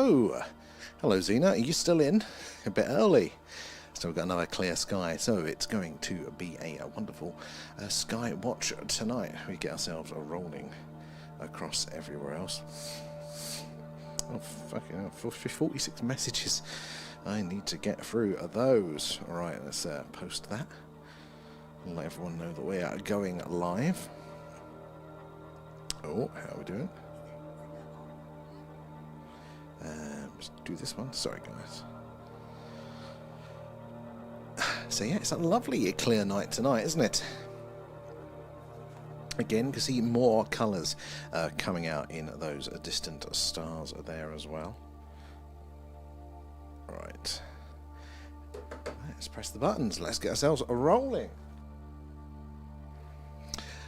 Hello! Hello, Xena. Are you still in? A bit early. So we've got another clear sky. So it's going to be a wonderful Skywatch tonight. We get ourselves a rolling across everywhere else. Oh, fucking hell. 46 messages. I need to get through those. Alright, let's post that. Let everyone know that we are going live. Oh, how are we doing? Let's do this one. Sorry, guys. So yeah, it's a lovely clear night tonight, isn't it? Again, you can see more colours coming out in those distant stars there as well. Right. Let's press the buttons. Let's get ourselves rolling.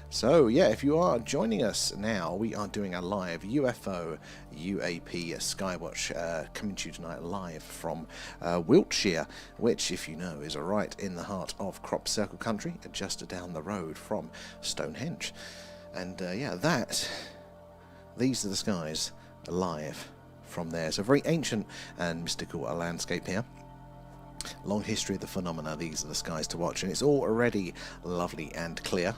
So, yeah, if you are joining us now, we are doing a live UFO UAP Skywatch coming to you tonight live from Wiltshire, which, if you know, is right in the heart of Crop Circle country, just down the road from Stonehenge. And, yeah, these are the skies live from there. It's a very ancient and mystical landscape here. Long history of the phenomena. These are the skies to watch, and it's all already lovely and clear.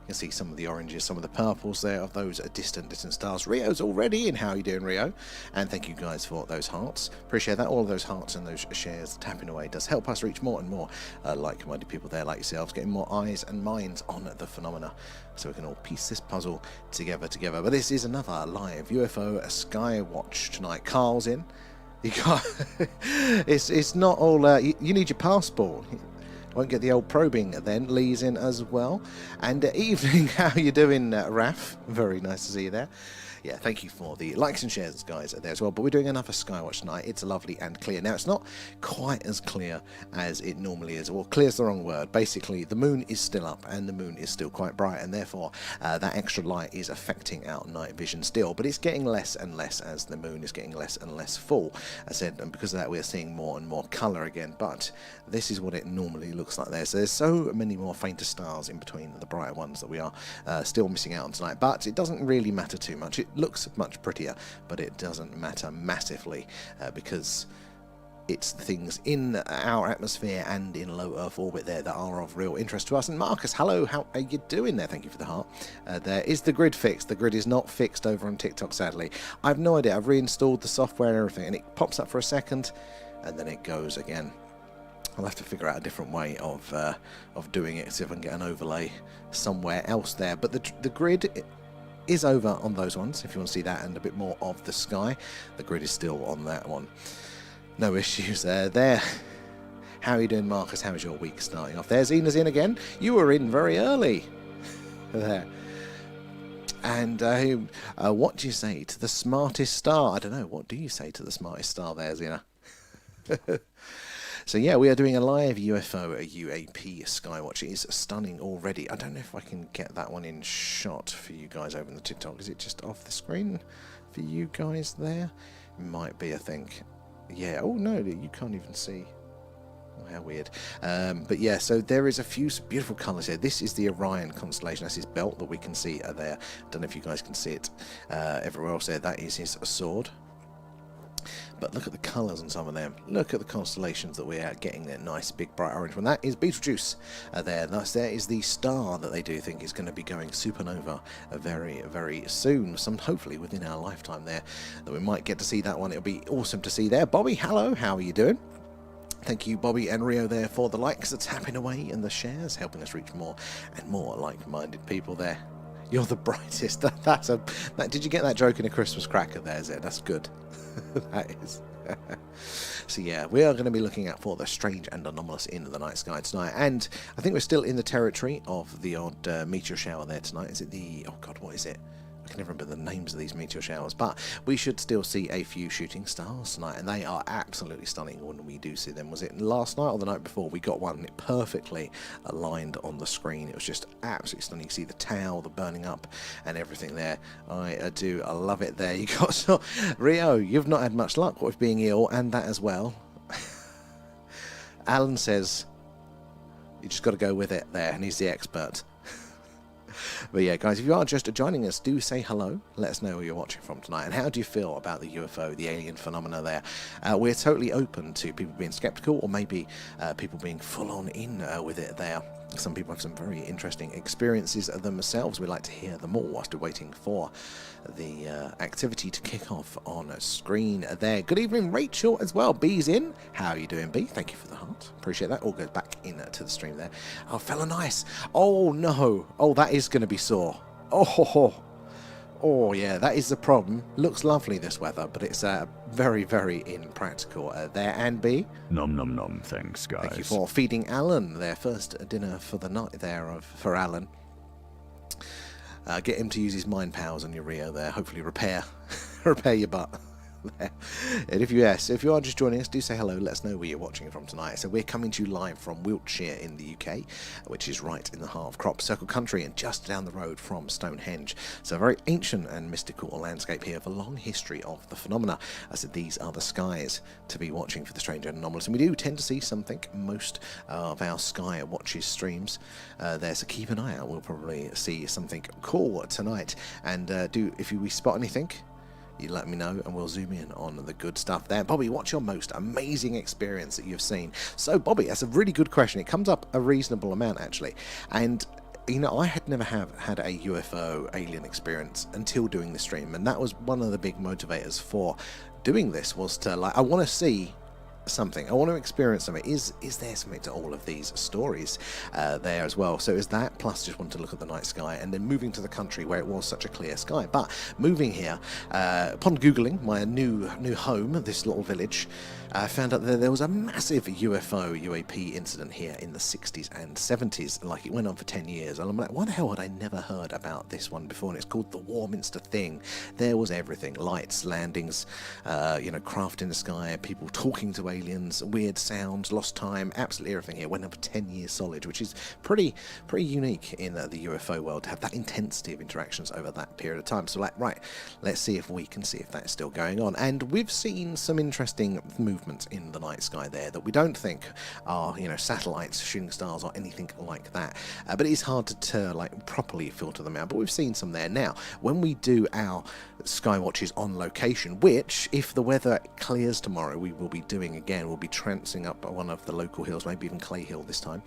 You can see some of the oranges, some of the purples there of those distant stars. Rio's already in. How are you doing, Rio? And thank you guys for those hearts. Appreciate that. All of those hearts and those shares tapping away does help us reach more and more like-minded people there like yourselves, getting more eyes and minds on the phenomena so we can all piece this puzzle together. But this is another live UFO Skywatch tonight. Carl's in. You got it's not all you need your passport. Won't get the old probing then. Lee's in as well. And evening, how are you doing, Raf? Very nice to see you there. Yeah, thank you for the likes and shares, guys, there as well. But we're doing another Skywatch tonight. It's lovely and clear. Now, it's not quite as clear as it normally is. Well, clear is the wrong word. Basically, the moon is still up and the moon is still quite bright, and therefore that extra light is affecting our night vision still. But it's getting less and less as the moon is getting less and less full. I said, and because of that, we're seeing more and more colour again. But this is what it normally looks like there. So there's so many more fainter stars in between the brighter ones that we are still missing out on tonight. But it doesn't really matter too much. It looks much prettier, but it doesn't matter massively because it's the things in our atmosphere and in low Earth orbit there that are of real interest to us. And Marcus, hello, how are you doing there? Thank you for the heart. There is the grid fixed. The grid is not fixed over on TikTok, sadly. I've no idea. I've reinstalled the software and everything, and it pops up for a second and then it goes again. I'll have to figure out a different way of doing it, see if I can get an overlay somewhere else there. But the grid is over on those ones, if you want to see that and a bit more of the sky. The grid is still on that one. No issues there. How are you doing, Marcus? How is your week starting off? There's Zena's in again. You were in very early. There. And what do you say to the smartest star? I don't know. What do you say to the smartest star there, Zena? So yeah, we are doing a live UFO UAP Skywatch. It is stunning already. I don't know if I can get that one in shot for you guys over in the TikTok. Is it just off the screen for you guys there? Might be, I think. Yeah, oh no, you can't even see. Oh, how weird. But yeah, so there is a few beautiful colours here. This is the Orion constellation. That's his belt that we can see there. Don't know if you guys can see it everywhere else there. That is his sword. But look at the colours on some of them. Look at the constellations that we are getting there. Nice big bright orange one. That is Betelgeuse there. There is the star that they do think is going to be going supernova very, very soon. Hopefully within our lifetime there, that we might get to see that one. It'll be awesome to see there. Bobby, hello. How are you doing? Thank you, Bobby and Rio, there for the likes. That's tapping away and the shares, helping us reach more and more like-minded people there. You're the brightest. Did you get that joke in a Christmas cracker there, Zed? That's good. That is. So yeah, we are going to be looking out for the strange and anomalous in the night sky tonight. And I think we're still in the territory of the odd meteor shower there tonight. Is it the... oh god, what is it? I can never remember the names of these meteor showers, but we should still see a few shooting stars tonight, and they are absolutely stunning when we do see them. Was it last night or the night before? We got one perfectly aligned on the screen. It was just absolutely stunning. You see the tail, the burning up, and everything there. I love it there. You got so Rio, you've not had much luck with being ill, and that as well. Alan says you just got to go with it there, and he's the expert. But yeah, guys, if you are just joining us, do say hello. Let us know where you're watching from tonight. And how do you feel about the UFO, the alien phenomena there? We're totally open to people being skeptical, or maybe people being full on in with it there. Some people have some very interesting experiences themselves. We'd like to hear them all whilst we're waiting for the activity to kick off on a screen there. Good evening, Rachel, as well. B's in. How are you doing, B? Thank you for the heart. Appreciate that. All goes back in to the stream there. Oh, fella nice. Oh, no. Oh, that is going to be sore. Oh, yeah, that is the problem. Looks lovely, this weather, but it's very, very impractical there. And B? Nom nom nom, thanks, guys. Thank you for feeding Alan their first dinner for the night there for Alan. Get him to use his mind powers on your Rio there. Hopefully repair your butt. And if you are just joining us, do say hello. Let us know where you're watching from tonight. So we're coming to you live from Wiltshire in the UK, which is right in the heart of crop circle country and just down the road from Stonehenge. So a very ancient and mystical landscape here with a long history of the phenomena. I said these are the skies to be watching for the strange and anomalous, and we do tend to see something most of our Skywatch's streams there. So keep an eye out. We'll probably see something cool tonight. And if we spot anything, you let me know and we'll zoom in on the good stuff there. Bobby, what's your most amazing experience that you've seen? So, Bobby, that's a really good question. It comes up a reasonable amount, actually. And, you know, I had never had a UFO alien experience until doing the stream. And that was one of the big motivators for doing this, was to, like, I want to see something. I want to experience something. Is there something to all of these stories there as well? So is that, plus just want to look at the night sky, and then moving to the country where it was such a clear sky. But moving here, upon Googling my new home, this little village, I found out that there was a massive UFO, UAP incident here in the 60s and 70s. Like, it went on for 10 years. And I'm like, why the hell had I never heard about this one before? And it's called the Warminster Thing. There was everything. Lights, landings, craft in the sky, people talking to aliens, weird sounds, lost time, absolutely everything here. Went on for 10 years solid, which is pretty unique in the UFO world to have that intensity of interactions over that period of time. So, like, right, let's see if we can see if that's still going on. And we've seen some interesting movements in the night sky there that we don't think are, satellites, shooting stars, or anything like that. But it is hard to properly filter them out. But we've seen some there. Now, when we do our Skywatches on location, which, if the weather clears tomorrow, we will be doing again. We'll be trancing up one of the local hills, maybe even Clay Hill this time,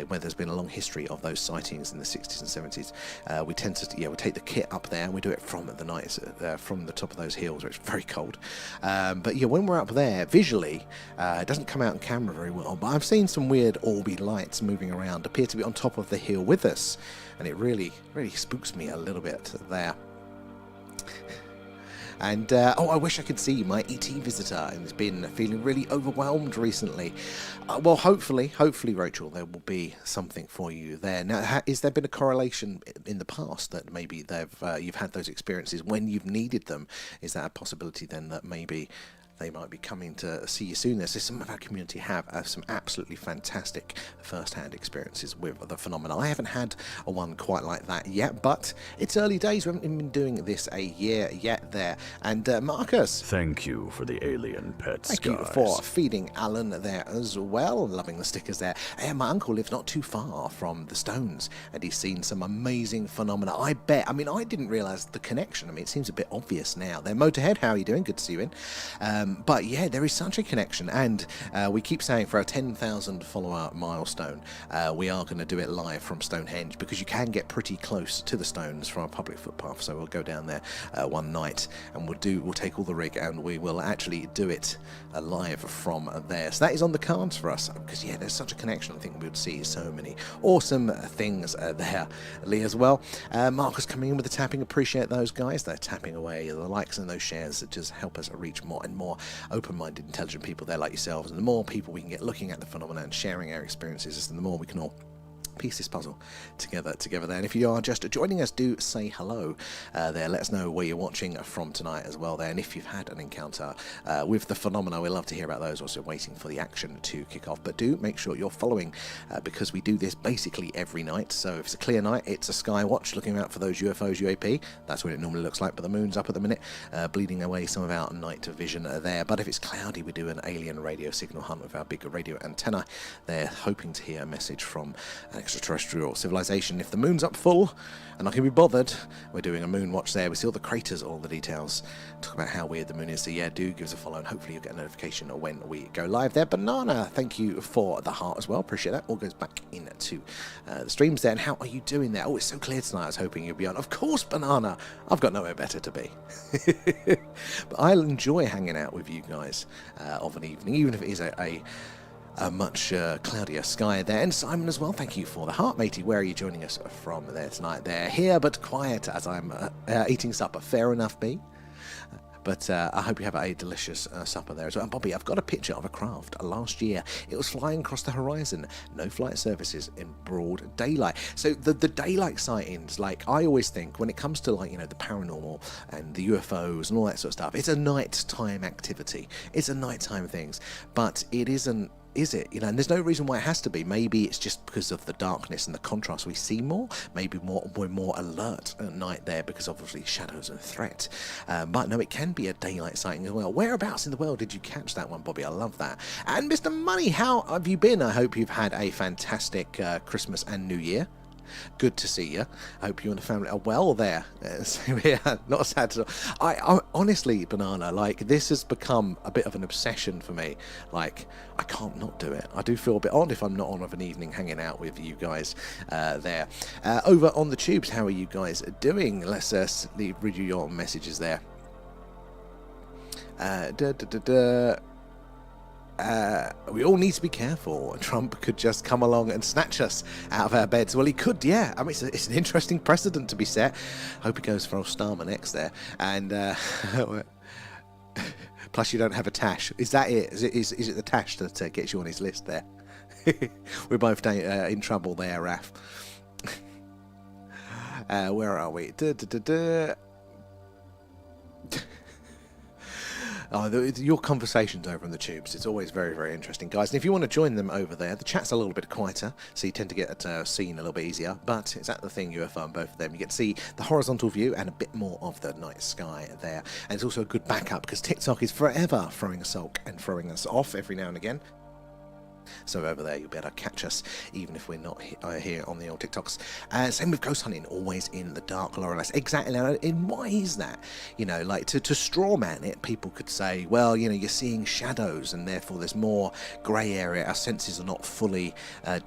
where there's been a long history of those sightings in the 60s and 70s. We tend to, we take the kit up there and we do it from the night, from the top of those hills where it's very cold. But yeah, when we're up there, visually, it doesn't come out on camera very well, but I've seen some weird orby lights moving around, appear to be on top of the hill with us, and it really spooks me a little bit there. And, I wish I could see my ET visitor, and has been feeling really overwhelmed recently. Well, hopefully, Rachel, there will be something for you there. Now, has there been a correlation in the past that maybe you've had those experiences when you've needed them? Is that a possibility then that maybe they might be coming to see you soon? So some of our community have some absolutely fantastic first-hand experiences with the phenomena. I haven't had a one quite like that yet, but it's early days. We haven't even been doing this a year yet there. And Marcus, thank you for the alien pets, thank you for feeding Alan there as well. Loving the stickers there. And my uncle lives not too far from the Stones, and he's seen some amazing phenomena. I didn't realise the connection. It seems a bit obvious now. There, Motorhead, how are you doing? Good to see you in. But yeah, there is such a connection, and we keep saying for our 10,000 follower milestone, we are going to do it live from Stonehenge, because you can get pretty close to the stones from a public footpath. So we'll go down there one night, and we'll take all the rig, and we will actually do it live from there. So that is on the cards for us, because yeah, there's such a connection. I think we would see so many awesome things there. Lee as well. Marcus coming in with the tapping. Appreciate those guys. They're tapping away the likes and those shares that just help us reach more and more open-minded, intelligent people there like yourselves. And the more people we can get looking at the phenomena and sharing our experiences, the more we can all piece this puzzle together there. And if you are just joining us, do say hello there. Let us know where you're watching from tonight as well there, and if you've had an encounter with the phenomena, we'd love to hear about those. Also waiting for the action to kick off, but do make sure you're following, because we do this basically every night. So if it's a clear night, it's a Skywatch, looking out for those UFOs, UAP. That's what it normally looks like, but the moon's up at the minute, bleeding away some of our night vision there. But if it's cloudy, we do an alien radio signal hunt with our big radio antenna. They're hoping to hear a message from an extraterrestrial civilization. If the moon's up full and I can be bothered, we're doing a moon watch there. We see all the craters, all the details, talk about how weird the moon is. So yeah, do give us a follow, and hopefully you'll get a notification when we go live there. Banana, thank you for the heart as well. Appreciate that. All goes back into the streams there. And how are you doing there? Oh, it's so clear tonight. I was hoping you'd be on. Of course, Banana. I've got nowhere better to be. But I'll enjoy hanging out with you guys of an evening, even if it is a much cloudier sky there. And Simon as well, thank you for the heart, matey. Where are you joining us from there tonight? They're here but quiet as I'm eating supper. Fair enough, me. But I hope you have a delicious supper there as well. And Bobby, I've got a picture of a craft last year. It was flying across the horizon. No flight services in broad daylight. So the daylight sightings, like I always think when it comes to, like, you know, the paranormal and the UFOs and all that sort of stuff, it's a nighttime activity. It's a nighttime things. But it isn't, is it? You know, and there's no reason why it has to be. Maybe it's just because of the darkness and the contrast we see more. Maybe we're more alert at night there because obviously shadows and threat. But no, it can be a daylight sighting as well. Whereabouts in the world did you catch that one, Bobby? I love that. And Mr. Money, how have you been? I hope you've had a fantastic Christmas and New Year. Good to see you. I hope you and the family are well there. So, yeah, not sad at all. I honestly, Banana, like, this has become a bit of an obsession for me. Like, I can't not do it. I do feel a bit odd if I'm not on of an evening hanging out with you guys there. Over on the tubes, how are you guys doing? Let's read you your messages there. We all need to be careful. Trump could just come along and snatch us out of our beds. Well, he could, yeah. I mean, it's an interesting precedent to be set. Hope he goes for old Starman X there. And plus, you don't have a tash. Is that it? Is it the tash that gets you on his list there? We're both in trouble there, Raf. Where are we? Oh, your conversations over on the tubes, it's always very, very interesting, guys. And if you want to join them over there, the chat's a little bit quieter, so you tend to get seen a little bit easier. But it's at the thing UFO on both of them. You get to see the horizontal view and a bit more of the night sky there. And it's also a good backup because TikTok is forever throwing us sulk and throwing us off every now and again. So over there you'll be able to catch us even if we're not here on the old TikToks. Same with ghost hunting, always in the dark, Loreless. Exactly. And why is that? You know, like to straw man it, people could say, well, you know, you're seeing shadows and therefore there's more grey area. Our senses are not fully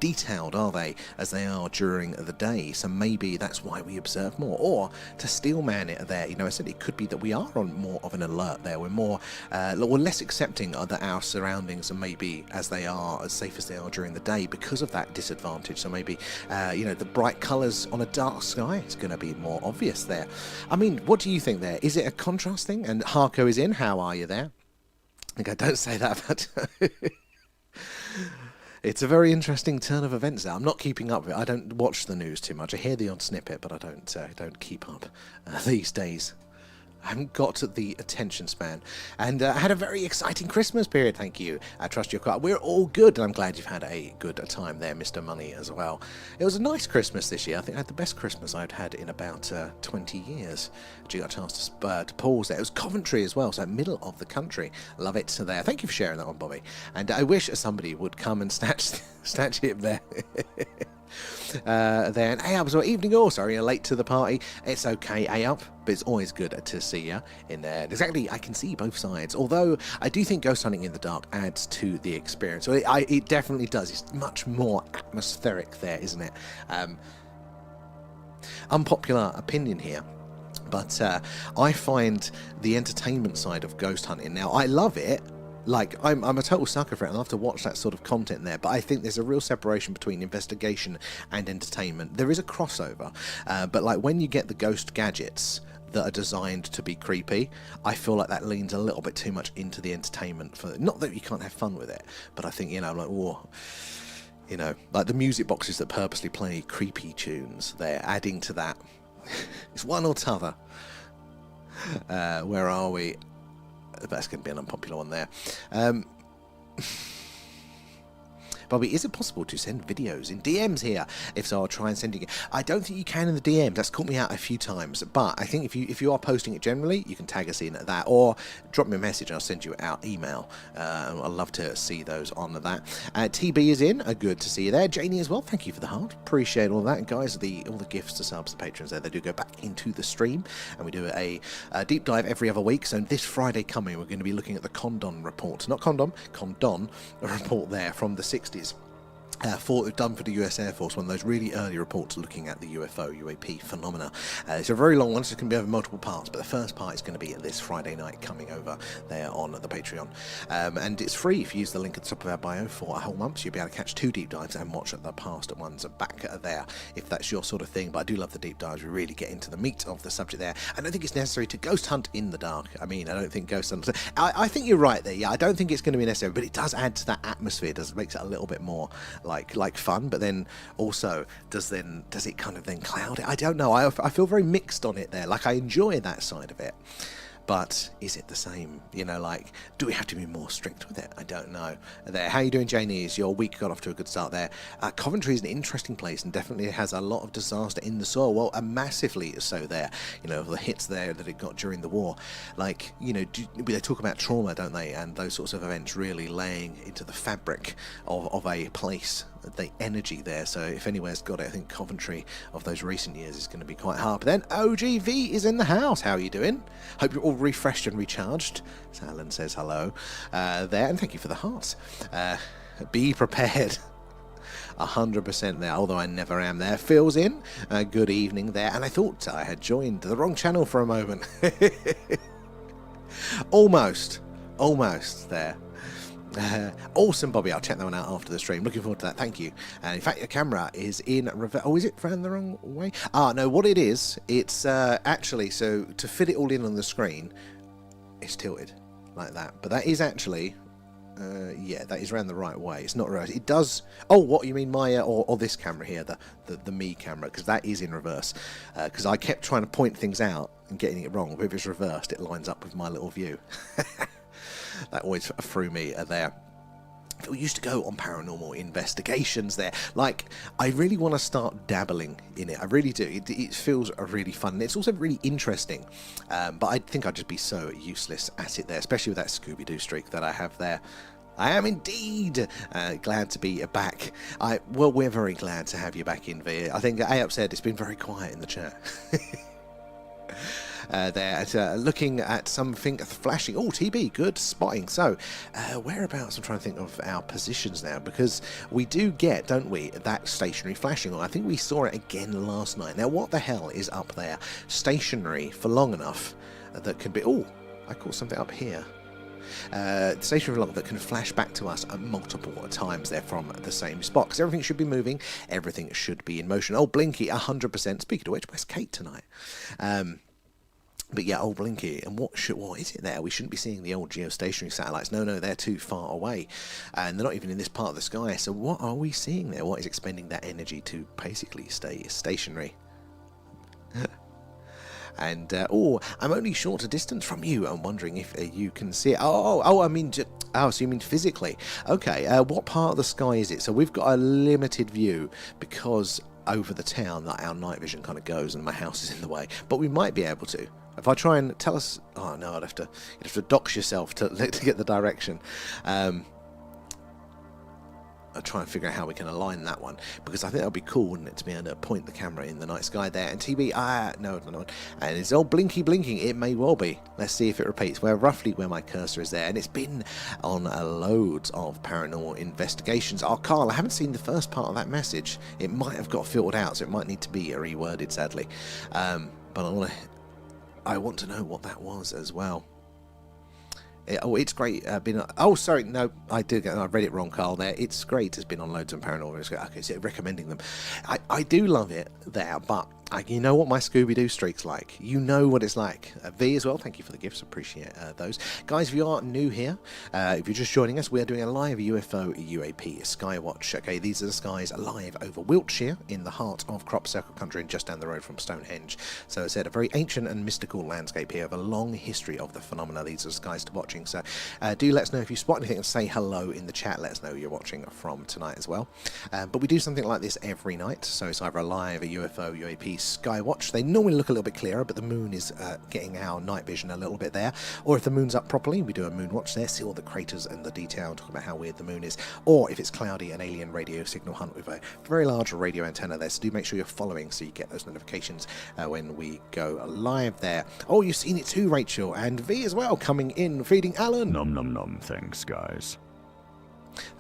detailed, are they, as they are during the day. So maybe that's why we observe more. Or to steel man it there, you know, I said it could be that we are on more of an alert there. We're more, we're less accepting that our surroundings are maybe as they are, as safe as they are during the day because of that disadvantage. So maybe you know, the bright colours on a dark sky is going to be more obvious there. I mean, what do you think there? Is it a contrast thing? And Harko is in. How are you there? Okay, don't say that, but it's a very interesting turn of events there. I'm not keeping up with it. I don't watch the news too much. I hear the odd snippet, but I don't keep up these days. I haven't got the attention span. And I had a very exciting Christmas period, thank you. I trust your car. We're all good, and I'm glad you've had a good time there, Mr. Money, as well. It was a nice Christmas this year. I think I had the best Christmas I'd had in about 20 years. Actually got a chance to pause there. It was Coventry as well, so middle of the country. Love it there. Thank you for sharing that one, Bobby. And I wish somebody would come and snatch him there. Then Ayub as well. Evening all. Sorry, you're late to the party. It's okay, Ayub, but it's always good to see you in there. Exactly, I can see both sides. Although I do think ghost hunting in the dark adds to the experience. So it definitely does. It's much more atmospheric there, isn't it? Unpopular opinion here. But I find the entertainment side of ghost hunting, now I love it. Like, I'm a total sucker for it. I love to watch that sort of content there. But I think there's a real separation between investigation and entertainment. There is a crossover. But, like, when you get the ghost gadgets that are designed to be creepy, I feel like that leans a little bit too much into the entertainment. Not that you can't have fun with it, but I think, you know, like, whoa. You know, like the music boxes that purposely play creepy tunes, they're adding to that. It's one or t'other. Where are we? That's going to be an unpopular one there. Bobby, is it possible to send videos in DMs here? If so, I'll try and send you. I don't think you can in the DMs. That's caught me out a few times. But I think if you are posting it generally, you can tag us in at that, or drop me a message and I'll send you our email. I'd love to see those on that. TB is in. Good to see you there. Janie as well. Thank you for the heart. Appreciate all that. And guys, all the gifts, the subs, the patrons there, they do go back into the stream, and we do a deep dive every other week. So this Friday coming, we're going to be looking at the Condon report, not Condom, Condon report there from the 60s. Done for the US Air Force, one of those really early reports looking at the UFO, UAP phenomena. It's a very long one, so it's going to be over multiple parts, but the first part is going to be this Friday night coming over there on the Patreon. And it's free if you use the link at the top of our bio for a whole month, so you'll be able to catch 2 deep dives and watch the past ones back there, if that's your sort of thing. But I do love the deep dives, we really get into the meat of the subject there. I don't think it's necessary to ghost hunt in the dark. I mean, I don't think ghost hunt... I think you're right there, yeah, I don't think it's going to be necessary, but it does add to that atmosphere, makes it a little bit more like fun, but then also does it kind of then cloud it? I don't know. I feel very mixed on it there. Like, I enjoy that side of it, but is it the same? You know, like, do we have to be more strict with it? I don't know. There, how you doing, Janie? Is your week got off to a good start there? Coventry is an interesting place and definitely has a lot of disaster in the soil. Well, massively so there. You know, the hits there that it got during the war. Like, you know, they talk about trauma, don't they? And those sorts of events really laying into the fabric of a place, the energy there. So if anywhere's got it, I think Coventry of those recent years is going to be quite hard. But then OGV is in the house. How are you doing? Hope you're all refreshed and recharged. So Alan says hello there, and thank you for the hearts. Be prepared. 100% there, although I never am there. Phil's in. Good evening there, and I thought I had joined the wrong channel for a moment. Almost there. Awesome, Bobby. I'll check that one out after the stream. Looking forward to that. Thank you. And in fact, your camera is in reverse. Oh, is it ran the wrong way? No, what it is, it's actually, so to fit it all in on the screen, it's tilted like that. But that is actually, yeah, that is ran the right way. It's not reverse. It does. Oh, what you mean, my or this camera here, the me camera, because that is in reverse. Because I kept trying to point things out and getting it wrong. But if it's reversed, it lines up with my little view. That always threw me there. We used to go on paranormal investigations there. Like, I really want to start dabbling in it. I really do. It feels really fun. And it's also really interesting. But I think I'd just be so useless at it there, especially with that Scooby-Doo streak that I have there. I am indeed glad to be back. Well, we're very glad to have you back in, V. I think Ayup said it's been very quiet in the chat. Looking at something flashing. Oh, TB, good spotting. So, whereabouts? I'm trying to think of our positions now, because we do get, don't we, that stationary flashing. I think we saw it again last night. Now, what the hell is up there? Stationary for long enough that can be... Oh, I caught something up here. Stationary for long that can flash back to us multiple times there from the same spot, because everything should be moving, everything should be in motion. Oh, Blinky, 100%. Speaking of which, where's Kate tonight? But yeah, old Blinky, and what is it there? We shouldn't be seeing the old geostationary satellites. No, they're too far away, and they're not even in this part of the sky. So what are we seeing there? What is expending that energy to basically stay stationary? And oh, I'm only short a distance from you. I'm wondering if you can see it. I mean, so you mean physically? Okay. What part of the sky is it? So we've got a limited view because over the town that our night vision kind of goes, and my house is in the way. But we might be able to. If I try and tell us, oh no, you'd have to dox yourself to get the direction. I'll try and figure out how we can align that one, because I think that'd be cool, wouldn't it, to be able to point the camera in the night sky there. And TB, no, and it's all blinky blinking. It may well be. Let's see if it repeats. Roughly where my cursor is there, and it's been on loads of paranormal investigations. Oh, Carl, I haven't seen the first part of that message. It might have got filtered out, so it might need to be reworded, sadly. But I want to know what that was as well. It's great. Sorry, no, I read it wrong, Carl. There, it's great. It's been on loads of paranormal. Okay, so recommending them. I do love it there, but You know what my Scooby-Doo streak's like. You know what it's like. V as well, thank you for the gifts, appreciate those. Guys, if you are new here, if you're just joining us, we are doing a live UFO UAP Skywatch. Okay, these are the skies live over Wiltshire in the heart of Crop Circle Country and just down the road from Stonehenge. So as I said, a very ancient and mystical landscape here of a long history of the phenomena. These are the skies to watching. So do let us know if you spot anything and say hello in the chat. Let us know you're watching from tonight as well. But we do something like this every night. So it's either a live, a UFO UAP Skywatch. They normally look a little bit clearer, but the moon is getting our night vision a little bit there. Or if the moon's up properly, we do a moon watch there, see all the craters and the detail, talk about how weird the moon is. Or if it's cloudy, an alien radio signal hunt with a very large radio antenna there. So do make sure you're following so you get those notifications when we go live there. Oh, you've seen it too, Rachel, and V as well, coming in, feeding Alan. Nom nom nom, thanks, guys.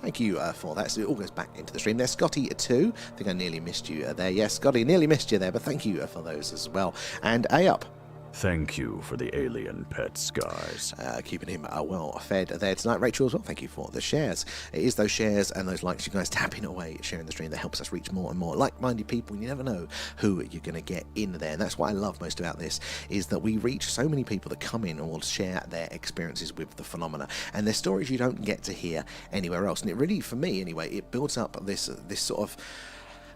Thank you for that. So it all goes back into the stream. There's Scotty too. I think I nearly missed you there. Yes, Scotty, nearly missed you there, but thank you for those as well. And A up. Thank you for the alien pets, guys. Keeping him well fed there tonight. Rachel as well, thank you for the shares. It is those shares and those likes, you guys tapping away, sharing the stream, that helps us reach more and more like-minded people. You never know who you're going to get in there. And that's what I love most about this, is that we reach so many people that come in and will share their experiences with the phenomena. And their stories you don't get to hear anywhere else. And it really, for me anyway, it builds up this sort of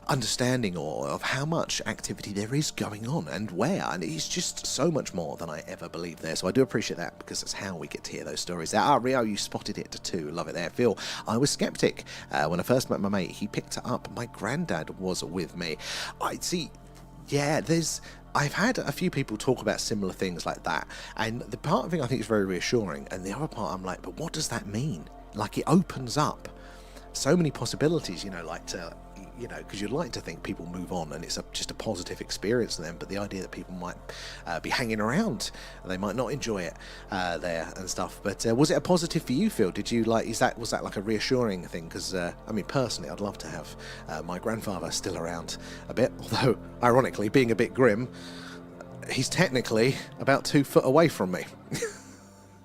understanding of how much activity there is going on and where, and it's just so much more than I ever believed there. So I do appreciate that, because it's how we get to hear those stories. Rio, you spotted it too, love it there. Phil, I was skeptic when I first met my mate. He picked it up. My granddad was with me. I see. Yeah, I've had a few people talk about similar things like that, and the part of it I think is very reassuring, and the other part I'm like, but what does that mean? Like, it opens up so many possibilities, like to, because you'd like to think people move on and it's just a positive experience for them, but the idea that people might be hanging around, they might not enjoy it there and stuff. But was it a positive for you, Phil? Did you was that like a reassuring thing? Because I mean, personally, I'd love to have my grandfather still around a bit, although ironically, being a bit grim, he's technically about 2 foot away from me.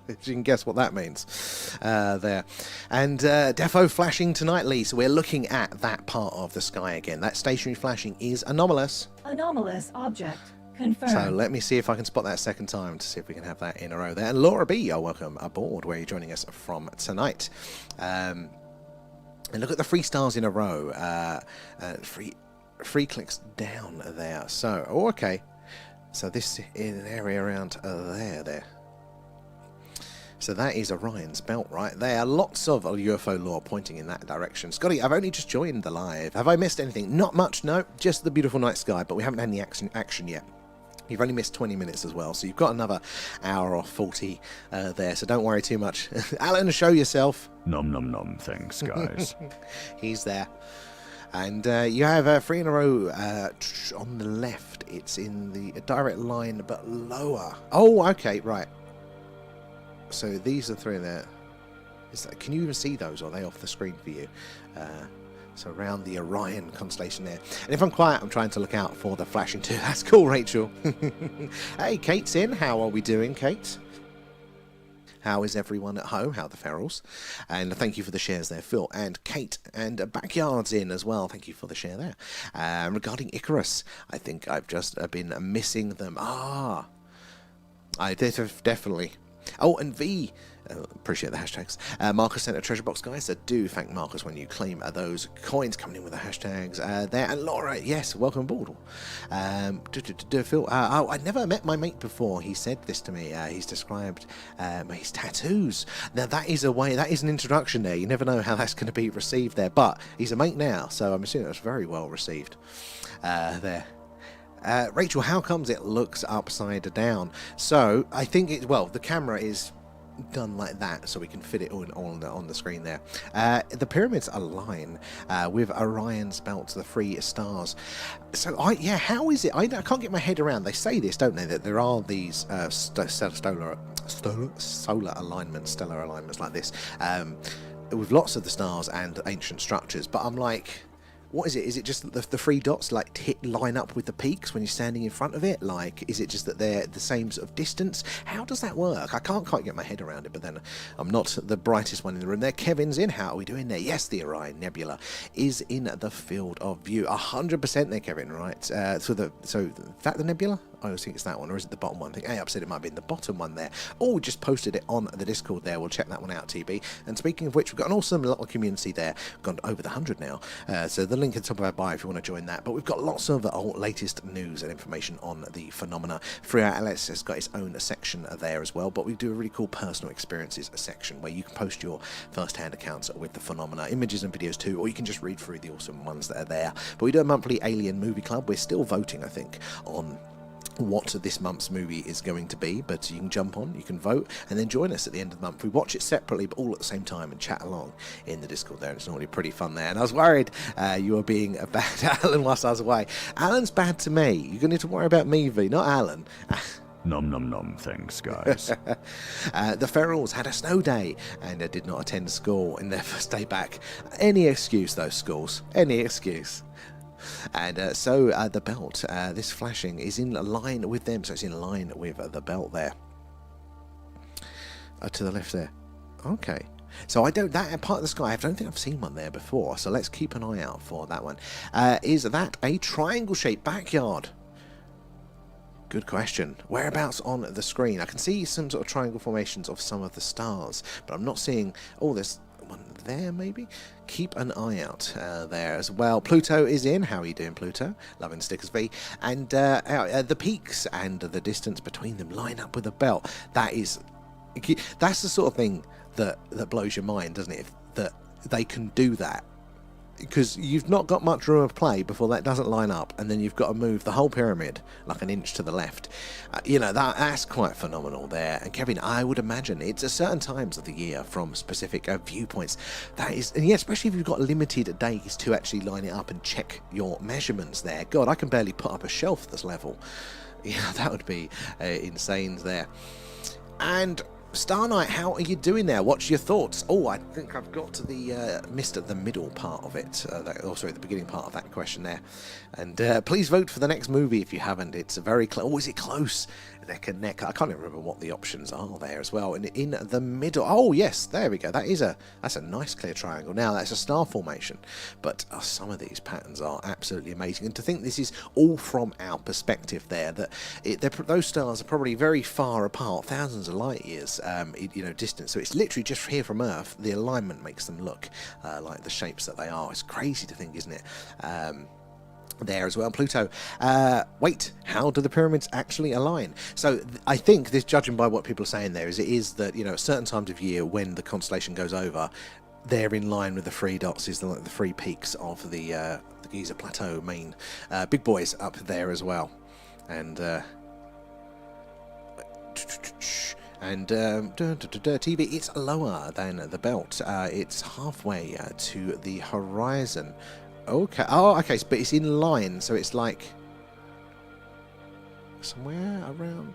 If you can guess what that means there. And defo flashing tonight, Lee. So we're looking at that part of the sky again. That stationary flashing is anomalous. Anomalous object confirmed. So let me see if I can spot that second time to see if we can have that in a row there. And Laura B, you're welcome aboard. Where you're joining us from tonight. And look at the 3 stars in a row. 3 clicks down there. So, okay. So this is an area around there. So that is Orion's belt right there. Lots of UFO lore pointing in that direction. Scotty, I've only just joined the live. Have I missed anything? Not much, no. Just the beautiful night sky, but we haven't had any action yet. You've only missed 20 minutes as well, so you've got another hour or 40 there, so don't worry too much. Alan, show yourself. Nom nom nom, thanks, guys. He's there. And you have 3 in a row on the left. It's in the direct line, but lower. Oh, okay, right. So these are 3 there. Can you even see those, or are they off the screen for you? So around the Orion constellation there. And if I'm quiet, I'm trying to look out for the flashing too. That's cool, Rachel. Hey, Kate's in. How are we doing, Kate? How is everyone at home? How are the ferals? And thank you for the shares there, Phil and Kate. And Backyard's in as well. Thank you for the share there. Regarding Icarus, I think I've just been missing them. I definitely. Oh, and V, appreciate the hashtags. Marcus sent a treasure box, guys. So do thank Marcus when you claim those coins coming in with the hashtags there. And Laura, yes, welcome aboard. Phil, I'd never met my mate before. He said this to me. He's described his tattoos. Now that is an introduction there. You never know how that's going to be received there. But he's a mate now, so I'm assuming that's very well received there. Rachel, how comes it looks upside down? So I think the camera is done like that, so we can fit it on the screen there. The pyramids align with Orion's belt, the 3 stars. So how is it? I can't get my head around. They say this, don't they, that there are these stellar alignments, stellar alignments like this, with lots of the stars and ancient structures. But I'm like, what is it? Is it just that the three dots like line up with the peaks when you're standing in front of it? Like, is it just that they're the same sort of distance? How does that work? I can't quite get my head around it, but then I'm not the brightest one in the room there. Kevin's in. How are we doing there? Yes, the Orion Nebula is in the field of view. 100% there, Kevin, right? So is that the nebula? I always think it's that one, or is it the bottom one? I think I upset it might be in the bottom one there. Oh, we just posted it on the Discord there. We'll check that one out, TB. And speaking of which, we've got an awesome little community there. We've gone over the 100 now. So the link at the top of our bio if you want to join that. But we've got lots of latest news and information on the phenomena. Free Outlets has got its own section there as well. But we do a really cool personal experiences section where you can post your first-hand accounts with the phenomena, images and videos too, or you can just read through the awesome ones that are there. But we do a monthly Alien Movie Club. We're still voting, I think, on what this month's movie is going to be, but you can jump on, you can vote, and then join us at the end of the month. We watch it separately, but all at the same time, and chat along in the Discord there, and it's normally pretty fun there. And I was worried you were being a bad Alan whilst I was away. Alan's bad to me. You're going to need to worry about me, V, not Alan. Nom nom nom, thanks, guys. The Ferals had a snow day and did not attend school in their first day back. Any excuse, those schools. Any excuse. And so the belt, this flashing is in line with them, so it's in line with the belt there. To the left there. Okay. So that part of the sky, I don't think I've seen one there before, so let's keep an eye out for that one. Is that a triangle-shaped backyard? Good question. Whereabouts on the screen? I can see some sort of triangle formations of some of the stars, but I'm not seeing... Oh, there's one there, maybe? Keep an eye out there as well. Pluto is in. How are you doing, Pluto? Loving stickers, V. And the peaks and the distance between them line up with the belt. That's the sort of thing that blows your mind, doesn't it? That they can do that. Because you've not got much room of play before that doesn't line up, and then you've got to move the whole pyramid like an inch to the left. That's quite phenomenal there. And Kevin, I would imagine it's at certain times of the year from specific viewpoints. That is, and yeah, especially if you've got limited days to actually line it up and check your measurements there. God, I can barely put up a shelf this level. Yeah, that would be insane there. And Star Knight, how are you doing there? What's your thoughts? Oh, I think I've got to missed the middle part of it. The beginning part of that question there. And please vote for the next movie if you haven't. It's very close. Oh, is it close? Neck and neck. I can't even remember what the options are there as well. And in the middle. Oh, yes, there we go. That's a nice clear triangle. Now, that's a star formation. But some of these patterns are absolutely amazing. And to think this is all from our perspective there, that those stars are probably very far apart, thousands of light years distance. So it's literally just here from Earth. The alignment makes them look like the shapes that they are. It's crazy to think, isn't it? There as well. Pluto, wait, how do the pyramids actually align? So I think this, judging by what people are saying there, is that at certain times of year when the constellation goes over, they're in line with the three dots, is the three peaks of the Giza Plateau main big boys up there as well. And TV, it's lower than the belt. It's halfway to the horizon. Okay. Oh, okay. But it's in line, so it's like somewhere around.